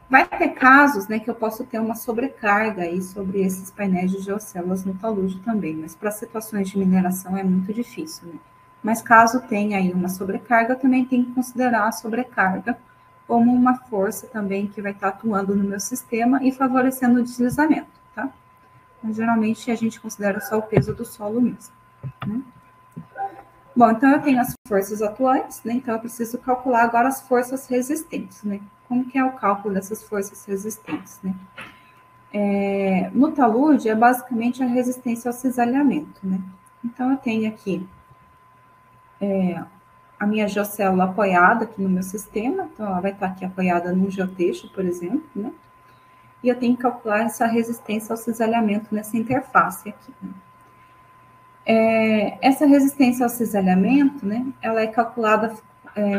Vai ter casos, né, que eu posso ter uma sobrecarga aí sobre esses painéis de geocélulas no talude também, mas para situações de mineração é muito difícil, né? Mas caso tenha aí uma sobrecarga, eu também tenho que considerar a sobrecarga como uma força também que vai estar atuando no meu sistema e favorecendo o deslizamento, tá? Mas, geralmente, a gente considera só o peso do solo mesmo, né? Bom, então eu tenho as forças atuantes, né? Então eu preciso calcular agora as forças resistentes, né? Como que é o cálculo dessas forças resistentes, né? No talude é basicamente a resistência ao cisalhamento, né? Então eu tenho aqui a minha geocélula apoiada aqui no meu sistema, então ela vai estar aqui apoiada num geotexto, por exemplo, né? E eu tenho que calcular essa resistência ao cisalhamento nessa interface aqui, né? Essa resistência ao cisalhamento, né, ela é calculada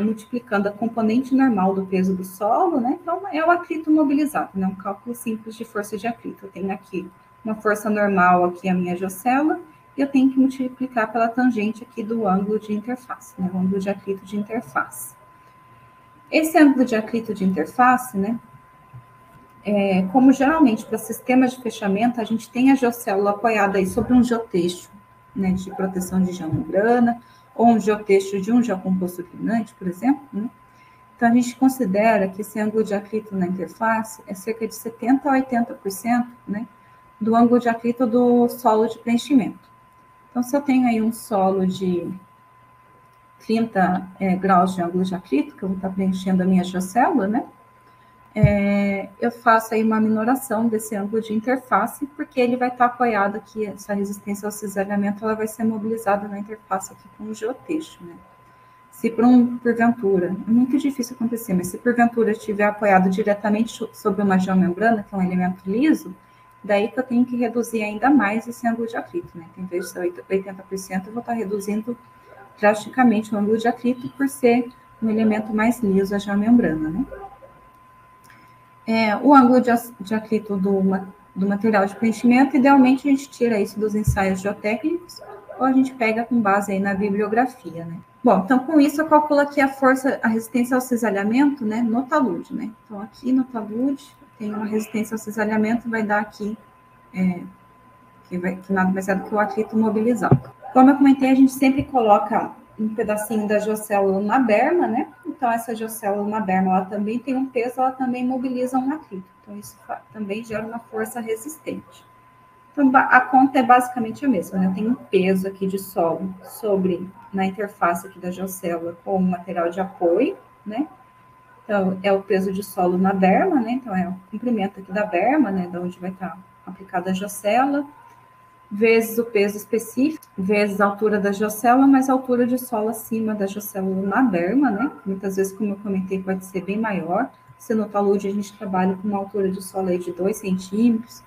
multiplicando a componente normal do peso do solo, né, então é o atrito mobilizado, né, um cálculo simples de força de atrito. Eu tenho aqui uma força normal, aqui a minha geocélula, e eu tenho que multiplicar pela tangente aqui do ângulo de interface, né, o ângulo de atrito de interface. Esse ângulo de atrito de interface, né, como geralmente para sistemas de fechamento, a gente tem a geocélula apoiada aí sobre um geotexto, né, de proteção de geomembrana, ou um geotexto de um geocomposto inclinante, por exemplo, né? Então, a gente considera que esse ângulo de atrito na interface é cerca de 70% a 80%, né, do ângulo de atrito do solo de preenchimento. Então, se eu tenho aí um solo de 30 graus de ângulo de atrito, que eu vou estar preenchendo a minha geocélula, né, eu faço aí uma minoração desse ângulo de interface, porque ele vai estar apoiado aqui, essa resistência ao cisalhamento, ela vai ser mobilizada na interface aqui com o geotexto, né? Se porventura, é muito difícil acontecer, mas se porventura estiver apoiado diretamente sobre uma geomembrana, que é um elemento liso, daí que eu tenho que reduzir ainda mais esse ângulo de atrito, né? Em vez de ser 80%, eu vou estar reduzindo drasticamente o ângulo de atrito por ser um elemento mais liso, a geomembrana, né? O ângulo de atrito do material de preenchimento, idealmente a gente tira isso dos ensaios geotécnicos, ou a gente pega com base aí na bibliografia, né? Bom, então com isso eu calculo aqui a resistência ao cisalhamento, né, no talude, né? Então aqui no talude tem uma resistência ao cisalhamento, vai dar aqui, que nada mais é do que o atrito mobilizado. Como eu comentei, a gente sempre coloca um pedacinho da geocélula na berma, né? Então, essa geocélula na berma, ela também tem um peso, ela também mobiliza um atrito. Então, isso também gera uma força resistente. Então, a conta é basicamente a mesma, né? Eu tenho um peso aqui de solo na interface aqui da geocélula com o material de apoio, né? Então, é o peso de solo na berma, né? Então, é o comprimento aqui da berma, né? Da onde vai estar aplicada a geocela, vezes o peso específico, vezes a altura da geocela, mais a altura de solo acima da geocela na berma, né? Muitas vezes, como eu comentei, pode ser bem maior. Se no talude a gente trabalha com uma altura de solo aí de 2 centímetros,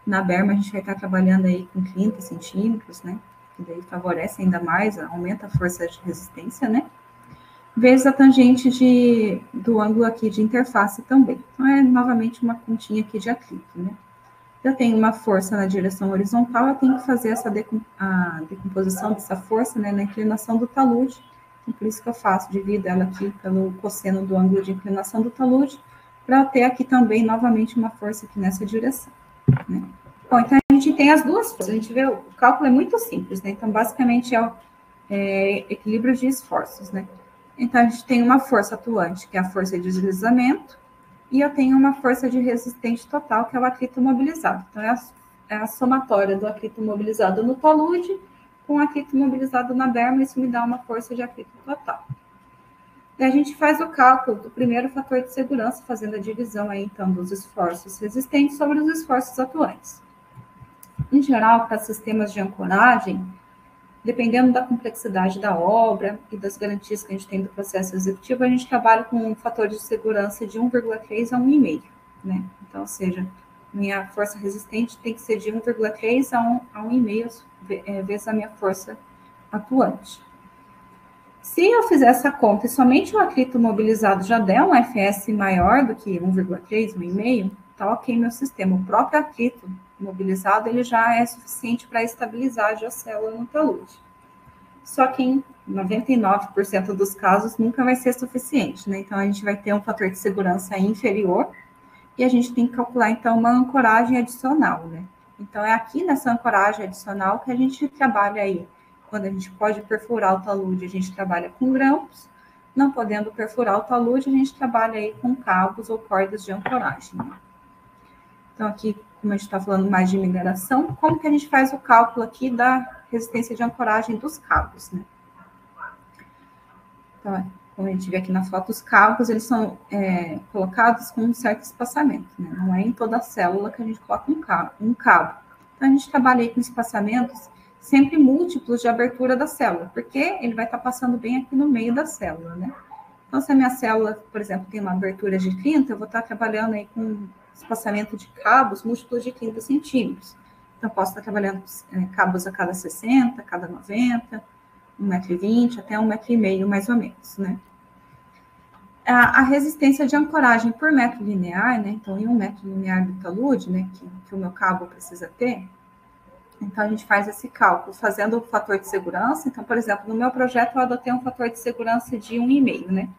na berma a gente vai estar trabalhando aí com 30 centímetros, né? Que daí favorece ainda mais, aumenta a força de resistência, né? Vezes a tangente do ângulo aqui de interface também. Então, é novamente uma continha aqui de atrito, né? Eu tenho uma força na direção horizontal, eu tenho que fazer essa decomposição dessa força, né, na inclinação do talude. Então, por isso que eu faço, divido ela aqui pelo cosseno do ângulo de inclinação do talude, para ter aqui também, novamente, uma força aqui nessa direção, né? Bom, então a gente tem as duas forças, a gente vê, o cálculo é muito simples, né? Então, basicamente, é equilíbrio de esforços, né? Então, a gente tem uma força atuante, que é a força de deslizamento, e eu tenho uma força de resistente total, que é o atrito mobilizado. Então, é a somatória do atrito mobilizado no talude com o atrito mobilizado na berma, isso me dá uma força de atrito total. E a gente faz o cálculo do primeiro fator de segurança, fazendo a divisão aí, então, dos esforços resistentes sobre os esforços atuantes. Em geral, para sistemas de ancoragem, dependendo da complexidade da obra e das garantias que a gente tem do processo executivo, a gente trabalha com um fator de segurança de 1,3 a 1,5, né? Então, ou seja, minha força resistente tem que ser de 1,3 a 1,5 vezes a minha força atuante. Se eu fizer essa conta e somente o atrito mobilizado já der um FS maior do que 1,3, 1,5, tá ok meu sistema. O próprio atrito mobilizado, ele já é suficiente para estabilizar a geocélula no talude. Só que em 99% dos casos nunca vai ser suficiente, né? Então, a gente vai ter um fator de segurança inferior e a gente tem que calcular, então, uma ancoragem adicional, né? Então, é aqui nessa ancoragem adicional que a gente trabalha aí. Quando a gente pode perfurar o talude, a gente trabalha com grampos. Não podendo perfurar o talude, a gente trabalha aí com cabos ou cordas de ancoragem, né? Então, aqui, como a gente está falando mais de mineração, como que a gente faz o cálculo aqui da resistência de ancoragem dos cabos, né? Então, como a gente vê aqui na foto, os cabos, eles são colocados com um certo espaçamento, né? Não é em toda a célula que a gente coloca um cabo. Então, a gente trabalha aí com espaçamentos sempre múltiplos de abertura da célula, porque ele vai estar passando bem aqui no meio da célula, né? Então, se a minha célula, por exemplo, tem uma abertura de 30, eu vou estar trabalhando aí com espaçamento de cabos múltiplos de 30 centímetros. Então, posso estar trabalhando cabos a cada 60, a cada 90, 1,20 m, até 1,5 m, mais ou menos, né? A resistência de ancoragem por metro linear, né? Então, em 1 metro linear do talude, né, que o meu cabo precisa ter, então a gente faz esse cálculo fazendo o fator de segurança. Então, por exemplo, no meu projeto eu adotei um fator de segurança de 1,5, né?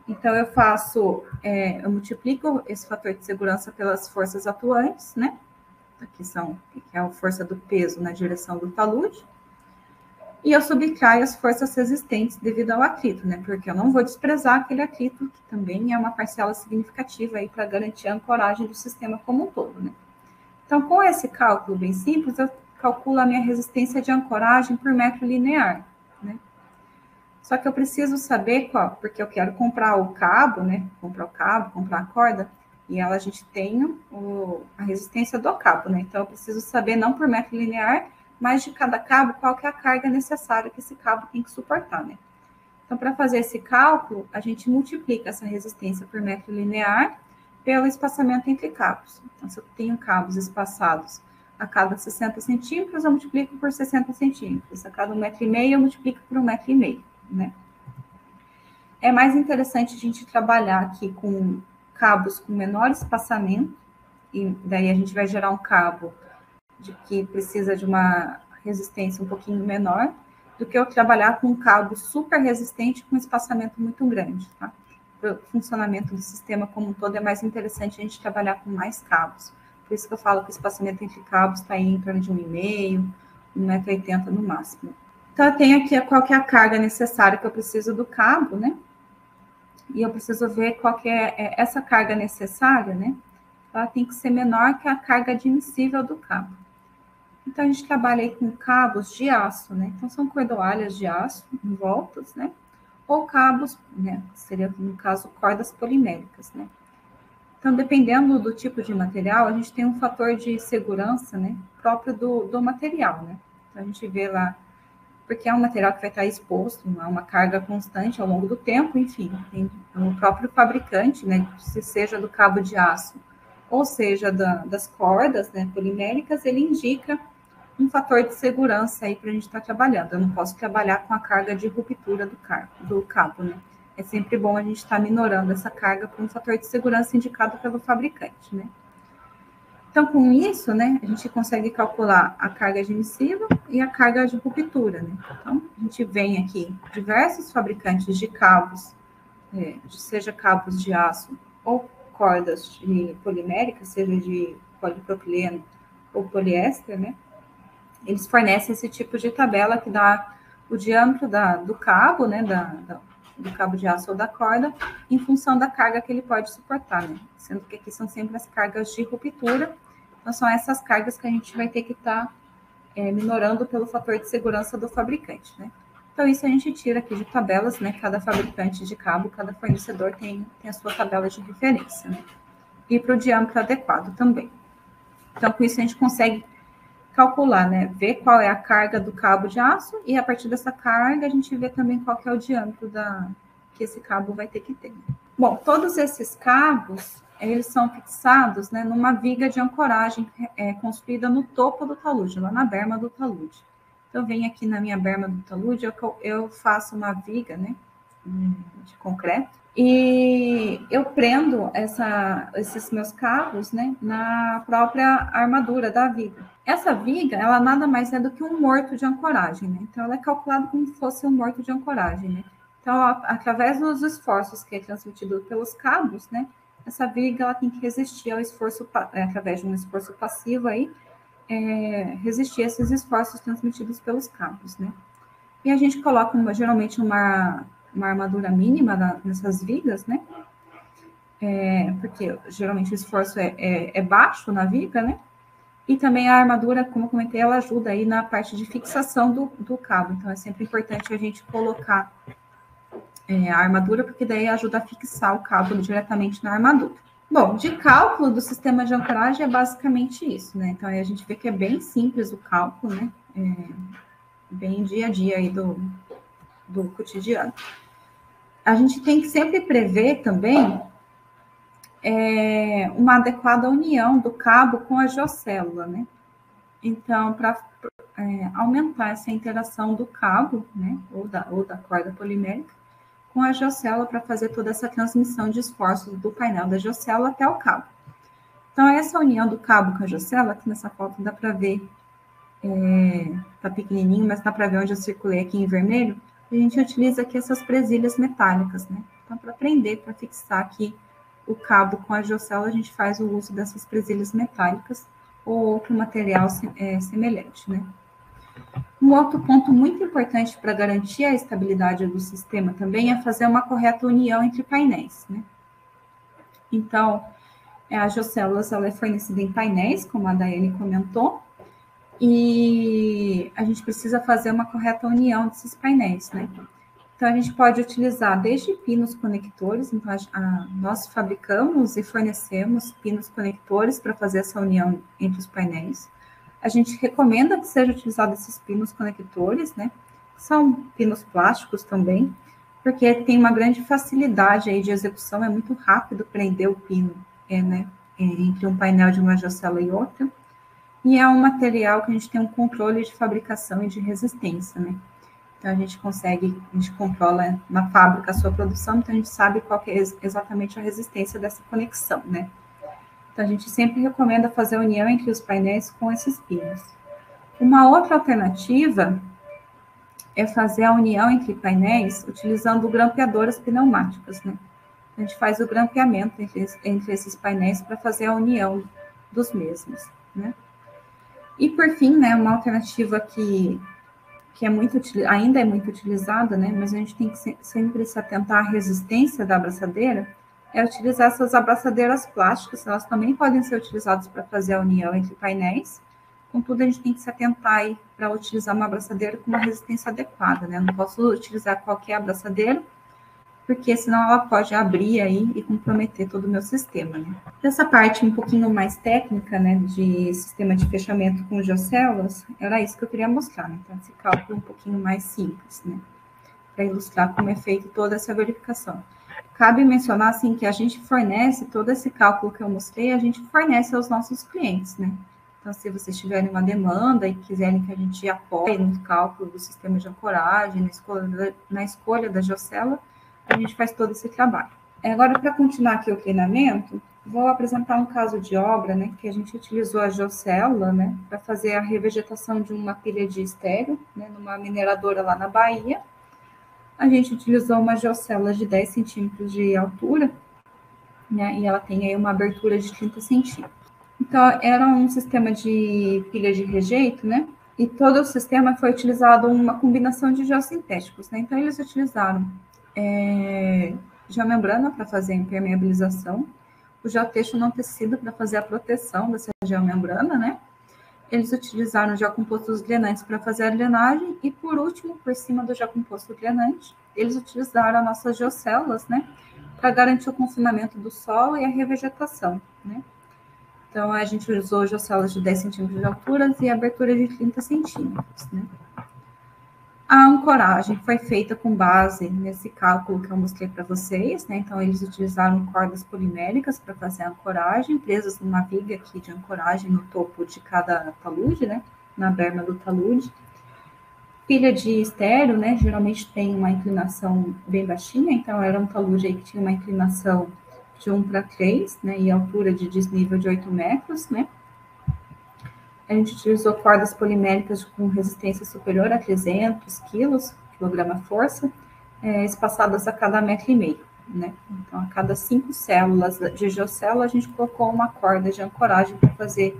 Então, eu multiplico esse fator de segurança pelas forças atuantes, né? Aqui que é a força do peso na direção do talude. E eu subtraio as forças resistentes devido ao atrito, né? Porque eu não vou desprezar aquele atrito, que também é uma parcela significativa aí para garantir a ancoragem do sistema como um todo, né? Então, com esse cálculo bem simples, eu calculo a minha resistência de ancoragem por metro linear, né? Só que eu preciso saber qual, porque eu quero comprar o cabo, né? Comprar o cabo, comprar a corda, e a gente tem a resistência do cabo, né? Então, eu preciso saber, não por metro linear, mas de cada cabo, qual que é a carga necessária que esse cabo tem que suportar, né? Então, para fazer esse cálculo, a gente multiplica essa resistência por metro linear pelo espaçamento entre cabos. Então, se eu tenho cabos espaçados a cada 60 centímetros, eu multiplico por 60 centímetros. A cada 1,5 m, eu multiplico por 1,5 m, né? É mais interessante a gente trabalhar aqui com cabos com menor espaçamento, e daí a gente vai gerar um cabo que precisa de uma resistência um pouquinho menor, do que eu trabalhar com um cabo super resistente com espaçamento muito grande, tá? Para o funcionamento do sistema como um todo, é mais interessante a gente trabalhar com mais cabos. Por isso que eu falo que o espaçamento entre cabos está em torno de 1,5 m, 1,80 m no máximo. Então, eu tenho aqui qual que é a carga necessária que eu preciso do cabo, né? E eu preciso ver qual que é essa carga necessária, né? Ela tem que ser menor que a carga admissível do cabo. Então, a gente trabalha aí com cabos de aço, né? Então, são cordoalhas de aço envoltas, né? ou cabos, né, seria, no caso, cordas poliméricas, né. Então, dependendo do tipo de material, a gente tem um fator de segurança, né, próprio do material, né. Então, a gente vê lá, porque é um material que vai estar exposto a uma carga constante ao longo do tempo, enfim, tem o próprio fabricante, né, se seja do cabo de aço ou seja das cordas, né, poliméricas, ele indica um fator de segurança aí para a gente estar trabalhando. Eu não posso trabalhar com a carga de ruptura do cabo, né? É sempre bom a gente estar minorando essa carga por um fator de segurança indicado pelo fabricante, né? Então, com isso, né, a gente consegue calcular a carga admissiva e a carga de ruptura, né? Então, a gente vem aqui diversos fabricantes de cabos, seja cabos de aço ou cordas de poliméricas, seja de polipropileno ou poliéster, né? Eles fornecem esse tipo de tabela que dá o diâmetro do cabo, né, do cabo de aço ou da corda, em função da carga que ele pode suportar, né? Sendo que aqui são sempre as cargas de ruptura, então são essas cargas que a gente vai ter que estar minorando pelo fator de segurança do fabricante, né? Então, isso a gente tira aqui de tabelas, né? Cada fabricante de cabo, cada fornecedor tem a sua tabela de referência, né? E para o diâmetro adequado também. Então, com isso a gente consegue calcular, né? Ver qual é a carga do cabo de aço e a partir dessa carga a gente vê também qual que é o diâmetro que esse cabo vai ter que ter. Bom, todos esses cabos, eles são fixados, né, numa viga de ancoragem construída no topo do talude, lá na berma do talude. Então, eu venho aqui na minha berma do talude, eu faço uma viga, né, de concreto, e eu prendo esses meus cabos, né, na própria armadura da viga. Essa viga, ela nada mais é do que um morto de ancoragem, né? Então, ela é calculada como se fosse um morto de ancoragem, né? Então, através dos esforços que é transmitido pelos cabos, né, essa viga ela tem que resistir ao esforço, através de um esforço passivo aí, resistir a esses esforços transmitidos pelos cabos, né? E a gente coloca geralmente uma armadura mínima nessas vigas, né? Porque geralmente o esforço é baixo na viga, né? E também a armadura, como eu comentei, ela ajuda aí na parte de fixação do cabo. Então, é sempre importante a gente colocar a armadura, porque daí ajuda a fixar o cabo diretamente na armadura. Bom, de cálculo do sistema de ancoragem é basicamente isso, né? Então, aí a gente vê que é bem simples o cálculo, né? Bem dia a dia aí do cotidiano. A gente tem que sempre prever também uma adequada união do cabo com a geocélula, né? Então, para aumentar essa interação do cabo, né? Ou da corda polimérica, com a geocélula para fazer toda essa transmissão de esforços do painel da geocélula até o cabo. Então, essa união do cabo com a geocélula, aqui nessa foto dá para ver, tá pequenininho, mas dá para ver onde eu circulei aqui em vermelho, a gente utiliza aqui essas presilhas metálicas, né? Então, para prender, para fixar aqui o cabo com a geocélula, a gente faz o uso dessas presilhas metálicas ou outro material semelhante, né? Um outro ponto muito importante para garantir a estabilidade do sistema também é fazer uma correta união entre painéis, né? Então, a geocélulas ela é fornecida em painéis, como a Daiane comentou, e a gente precisa fazer uma correta união desses painéis, né? Então, a gente pode utilizar desde pinos conectores, então nós fabricamos e fornecemos pinos conectores para fazer essa união entre os painéis. A gente recomenda que seja utilizado esses pinos conectores, né? São pinos plásticos também, porque tem uma grande facilidade aí de execução, é muito rápido prender o pino, né? Entre um painel de uma geocélula e outra. E é um material que a gente tem um controle de fabricação e de resistência, né? Então, a gente controla na fábrica a sua produção, então a gente sabe qual que é exatamente a resistência dessa conexão, né? Então, a gente sempre recomenda fazer a união entre os painéis com esses pinos. Uma outra alternativa é fazer a união entre painéis utilizando grampeadoras pneumáticas, né? A gente faz o grampeamento entre esses painéis para fazer a união dos mesmos, né? E, por fim, né, uma alternativa que ainda é muito utilizada, né, mas a gente tem que sempre se atentar à resistência da abraçadeira, é utilizar essas abraçadeiras plásticas, elas também podem ser utilizadas para fazer a união entre painéis, contudo, a gente tem que se atentar aí para utilizar uma abraçadeira com uma resistência adequada, né, não posso utilizar qualquer abraçadeira, porque senão ela pode abrir aí e comprometer todo o meu sistema, né? Essa parte um pouquinho mais técnica, né, de sistema de fechamento com geocélulas, era isso que eu queria mostrar, né? Então, esse cálculo um pouquinho mais simples, né, para ilustrar como é feita toda essa verificação. Cabe mencionar, assim, que a gente fornece todo esse cálculo que eu mostrei, a gente fornece aos nossos clientes, né? Então, se vocês tiverem uma demanda e quiserem que a gente apoie no cálculo do sistema de ancoragem, na escolha da geocélula, a gente faz todo esse trabalho. Agora, para continuar aqui o treinamento, vou apresentar um caso de obra, né, que a gente utilizou a geocélula, né, para fazer a revegetação de uma pilha de estéreo, né, numa mineradora lá na Bahia. A gente utilizou uma geocélula de 10 centímetros de altura, né, e ela tem aí uma abertura de 30 centímetros. Então, era um sistema de pilha de rejeito, né, e todo o sistema foi utilizado uma combinação de geossintéticos, né, então eles utilizaram geomembrana para fazer a impermeabilização, o geotexto não tecido para fazer a proteção dessa geomembrana, né, eles utilizaram geocompostos drenantes para fazer a drenagem e, por último, por cima do geocomposto drenante, eles utilizaram as nossas geocélulas, né, para garantir o confinamento do solo e a revegetação, né. Então, a gente usou geocélulas de 10 centímetros de altura e abertura de 30 centímetros, né. A ancoragem foi feita com base nesse cálculo que eu mostrei para vocês, né? Então, eles utilizaram cordas poliméricas para fazer a ancoragem, presas numa viga aqui de ancoragem no topo de cada talude, né? Na berma do talude. Pilha de estéreo, né? Geralmente tem uma inclinação bem baixinha, então era um talude aí que tinha uma inclinação de 1:3, né? E altura de desnível de 8 metros, né? A gente utilizou cordas poliméricas com resistência superior a 300 quilograma-força, espaçadas a cada 1,5 metro, né? Então, a cada 5 células de geocélula, a gente colocou uma corda de ancoragem para fazer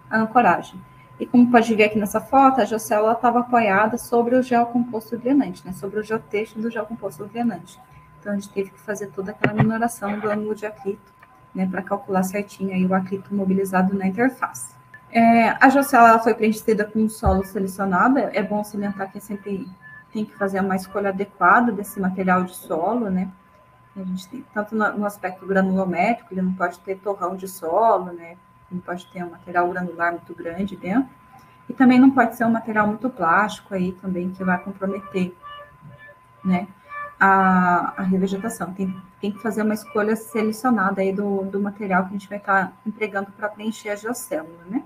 a ancoragem. E como pode ver aqui nessa foto, a geocélula estava apoiada sobre o geocomposto drenante, né? Sobre o geotexto do geocomposto drenante. Então, a gente teve que fazer toda aquela minoração do ângulo de atrito, né? Para calcular certinho aí o atrito mobilizado na interface. A geocélula foi preenchida com solo selecionado. É bom salientar que sempre tem que fazer uma escolha adequada desse material de solo, né? A gente tem, tanto no aspecto granulométrico, ele não pode ter torrão de solo, né? Não pode ter um material granular muito grande dentro. E também não pode ser um material muito plástico aí também, que vai comprometer, né, a revegetação. Tem que fazer uma escolha selecionada aí do material que a gente vai estar empregando para preencher a geocélula, né?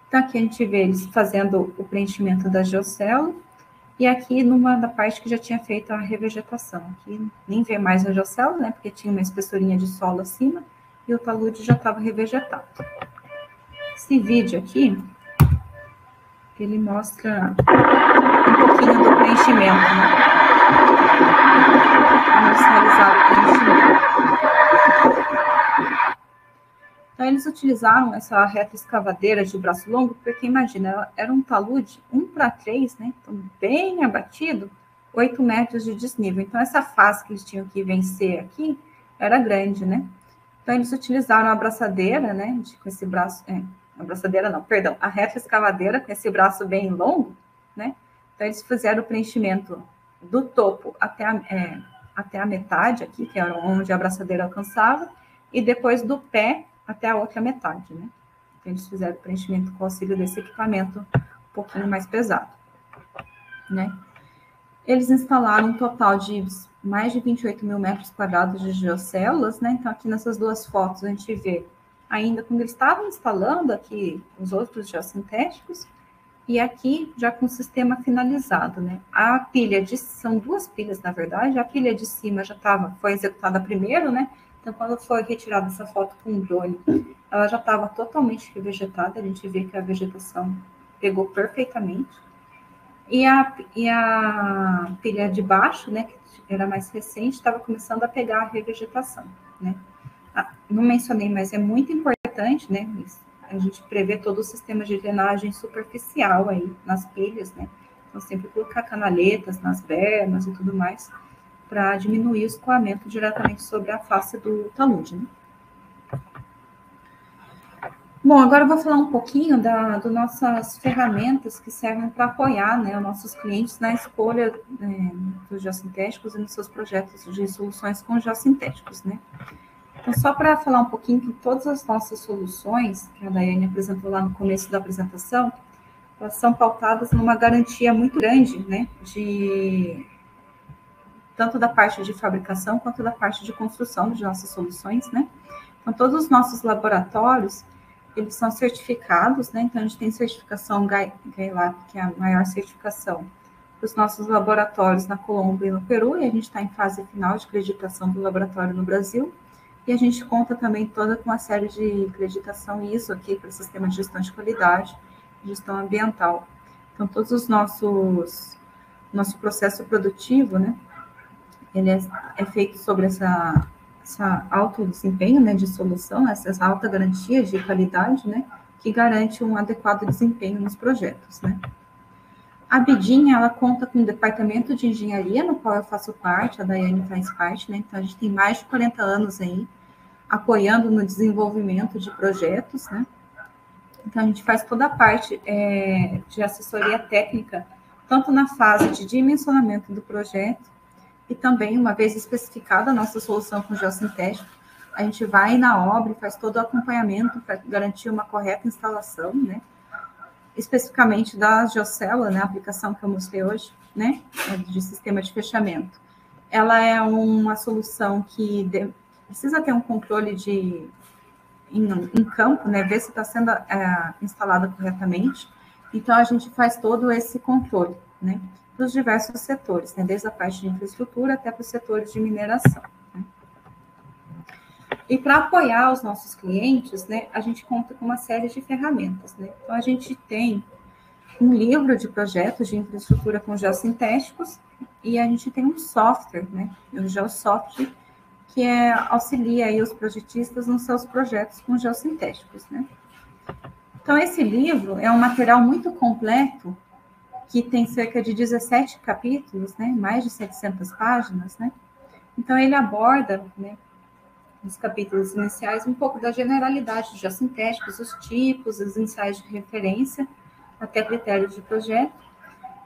Então, aqui a gente vê eles fazendo o preenchimento da geocélula, e aqui numa da parte que já tinha feito a revegetação. Aqui nem vê mais a geocélula, né, porque tinha uma espessurinha de solo acima, e o talude já estava revegetado. Esse vídeo aqui, ele mostra um pouquinho do preenchimento, né? Vamos realizar o preenchimento. Então, eles utilizaram essa reta escavadeira de braço longo, porque, imagina, era um talude 1:3, né? Então, bem abatido, 8 metros de desnível. Então, essa face que eles tinham que vencer aqui era grande, né? Então, eles utilizaram a abraçadeira, né? Com esse braço... abraçadeira não, perdão. A reta escavadeira com esse braço bem longo, né? Então, eles fizeram o preenchimento do topo até a metade aqui, que era onde a abraçadeira alcançava, e depois do pé até a outra metade, né? Então, eles fizeram o preenchimento com auxílio desse equipamento um pouquinho mais pesado, né? Eles instalaram um total de mais de 28 mil metros quadrados de geocélulas, né? Então, aqui nessas duas fotos, a gente vê ainda quando eles estavam instalando aqui os outros geossintéticos, e aqui já com o sistema finalizado, né? A pilha são duas pilhas, na verdade. A pilha de cima foi executada primeiro, né? Então, quando foi retirada essa foto com o drone, ela já estava totalmente revegetada. A gente vê que a vegetação pegou perfeitamente. E a pilha de baixo, né, que era mais recente, estava começando a pegar a revegetação, né? Não mencionei, mas é muito importante, né? A gente prevê todo o sistema de drenagem superficial aí nas pilhas, né? Então, sempre colocar canaletas nas bermas e tudo mais, para diminuir o escoamento diretamente sobre a face do talude, né? Bom, agora eu vou falar um pouquinho das nossas ferramentas que servem para apoiar, né, os nossos clientes na escolha dos geossintéticos e nos seus projetos de soluções com geossintéticos, né? Então, só para falar um pouquinho que todas as nossas soluções, que a Daiane apresentou lá no começo da apresentação, elas são pautadas numa garantia muito grande, né, tanto da parte de fabricação quanto da parte de construção de nossas soluções, né? Então, todos os nossos laboratórios, eles são certificados, né? Então, a gente tem certificação GAILAP, que é a maior certificação dos nossos laboratórios na Colômbia e no Peru, e a gente está em fase final de acreditação do laboratório no Brasil. E a gente conta também toda com uma série de acreditação ISO aqui para o sistema de gestão de qualidade, gestão ambiental. Então, todos os nosso processo produtivo, né? Ele é feito sobre essa alto desempenho, né, de solução, essa alta garantia de qualidade, né, que garante um adequado desempenho nos projetos, né. A Bidinha, ela conta com um departamento de engenharia, no qual eu faço parte, a Daiane faz parte, né, então a gente tem mais de 40 anos aí, apoiando no desenvolvimento de projetos, né. Então a gente faz toda a parte de assessoria técnica, tanto na fase de dimensionamento do projeto, e também, uma vez especificada a nossa solução com geossintético, a gente vai na obra e faz todo o acompanhamento para garantir uma correta instalação, né? Especificamente da geocélula, né? A aplicação que eu mostrei hoje, né? De sistema de fechamento. Ela é uma solução que precisa ter um controle em campo, né? Ver se está sendo instalada corretamente. Então, a gente faz todo esse controle, né? Dos diversos setores, né? Desde a parte de infraestrutura até para os setores de mineração. Né? E para apoiar os nossos clientes, né, a gente conta com uma série de ferramentas. Né? Então, a gente tem um livro de projetos de infraestrutura com geossintéticos e a gente tem um software, né, o GeoSoft, que auxilia aí os projetistas nos seus projetos com geossintéticos. Né? Então, esse livro é um material muito completo, que tem cerca de 17 capítulos, né, mais de 700 páginas, né, então ele aborda, né, nos capítulos iniciais, um pouco da generalidade dos geossintéticos, os tipos, os ensaios de referência, até critérios de projeto,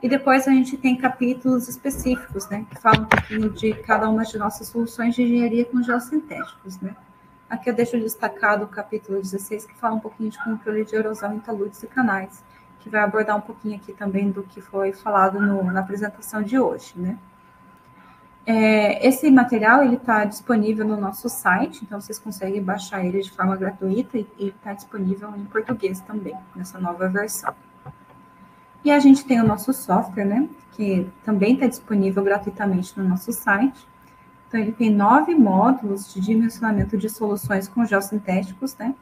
e depois a gente tem capítulos específicos, né, que falam um pouquinho de cada uma de nossas soluções de engenharia com geossintéticos, né. Aqui eu deixo destacado o capítulo 16, que fala um pouquinho de controle de erosão em taludes e canais, que vai abordar um pouquinho aqui também do que foi falado na apresentação de hoje, né? Esse material, ele está disponível no nosso site, então vocês conseguem baixar ele de forma gratuita e está disponível em português também, nessa nova versão. E a gente tem o nosso software, né? Que também está disponível gratuitamente no nosso site. Então, ele tem 9 módulos de dimensionamento de soluções com geossintéticos, né?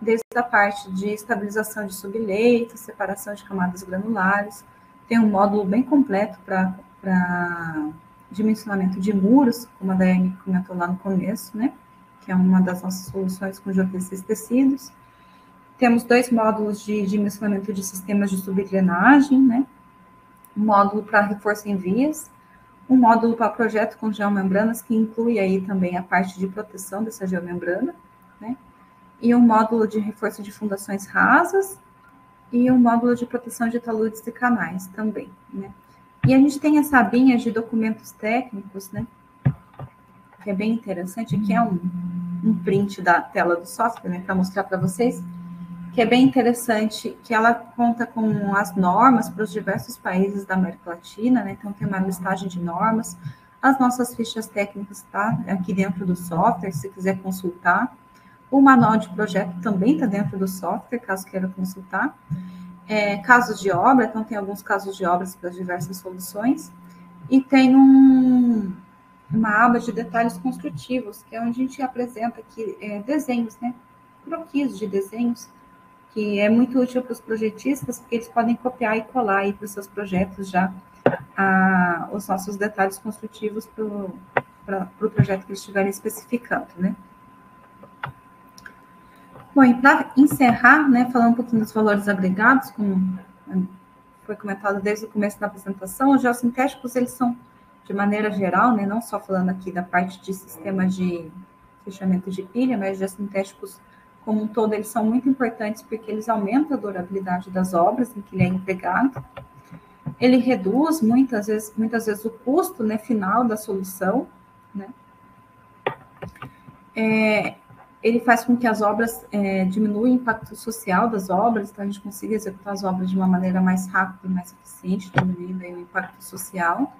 Desde a parte de estabilização de subleitos, separação de camadas granulares, tem um módulo bem completo para dimensionamento de muros, como a Daiane comentou lá no começo, né? Que é uma das nossas soluções com geotecidos tecidos. Temos 2 módulos de dimensionamento de sistemas de subdrenagem, né? Um módulo para reforço em vias, um módulo para projeto com geomembranas, que inclui aí também a parte de proteção dessa geomembrana, né? E um módulo de reforço de fundações rasas e um módulo de proteção de taludes e canais também, né? E a gente tem essa abinha de documentos técnicos, né? Que é bem interessante, que é um print da tela do software, né? Para mostrar para vocês, que é bem interessante, que ela conta com as normas para os diversos países da América Latina, né? Então tem uma listagem de normas, as nossas fichas técnicas tá aqui dentro do software, se quiser consultar. O manual de projeto também está dentro do software, caso queira consultar. Casos de obra, então tem alguns casos de obras para as diversas soluções. E tem uma aba de detalhes construtivos, que é onde a gente apresenta aqui desenhos, né? Croquis de desenhos, que é muito útil para os projetistas, porque eles podem copiar e colar aí para os seus projetos já os nossos detalhes construtivos para o projeto que eles estiverem especificando, né? Bom, e para encerrar, né, falando um pouquinho dos valores agregados, como foi comentado desde o começo da apresentação, os geossintéticos, eles são, de maneira geral, né, não só falando aqui da parte de sistema de fechamento de pilha, mas geossintéticos como um todo, eles são muito importantes porque eles aumentam a durabilidade das obras em que ele é empregado. Ele reduz, muitas vezes o custo, né, final da solução, né? Ele faz com que as obras diminua o impacto social das obras, então a gente consiga executar as obras de uma maneira mais rápida e mais eficiente, diminuindo aí o impacto social.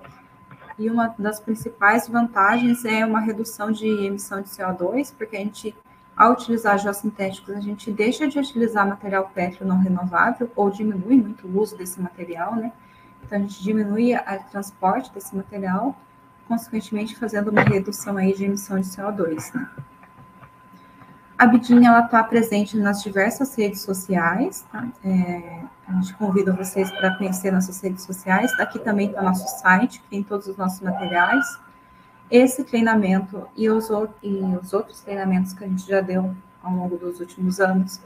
E uma das principais vantagens é uma redução de emissão de CO2, porque a gente, ao utilizar geossintéticos, a gente deixa de utilizar material pétreo não renovável, ou diminui muito o uso desse material, né? Então, a gente diminui o transporte desse material, consequentemente fazendo uma redução aí de emissão de CO2, né? A BIDIN, ela está presente nas diversas redes sociais, tá? A gente convida vocês para conhecer nossas redes sociais. Aqui também está nosso site, que tem todos os nossos materiais. Esse treinamento e os outros treinamentos que a gente já deu ao longo dos últimos anos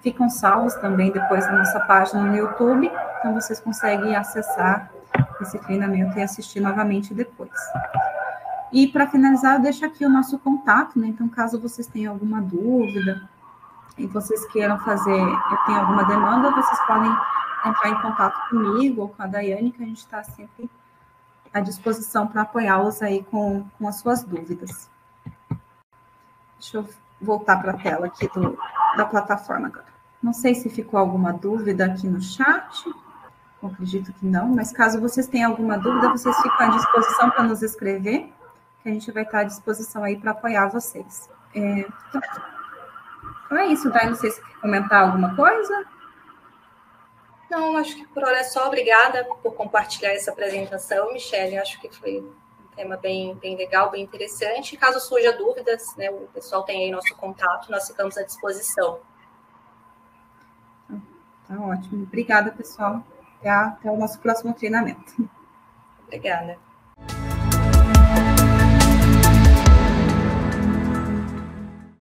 ficam salvos também depois na nossa página no YouTube, então vocês conseguem acessar esse treinamento e assistir novamente depois. E para finalizar, eu deixo aqui o nosso contato, né? Então, caso vocês tenham alguma dúvida e vocês queiram tenham alguma demanda, vocês podem entrar em contato comigo ou com a Daiane, que a gente está sempre à disposição para apoiá-los aí com as suas dúvidas. Deixa eu voltar para a tela aqui da plataforma agora. Não sei se ficou alguma dúvida aqui no chat. Eu acredito que não, mas caso vocês tenham alguma dúvida, vocês ficam à disposição para nos escrever, que a gente vai estar à disposição aí para apoiar vocês. Então é isso, Dai, não sei se quer comentar alguma coisa. Não, acho que por hora é só. Obrigada por compartilhar essa apresentação, Michele. Acho que foi um tema bem legal, bem interessante. Caso surja dúvidas, né, o pessoal tem aí nosso contato, nós ficamos à disposição. Tá ótimo. Obrigada, pessoal. Até o nosso próximo treinamento. Obrigada.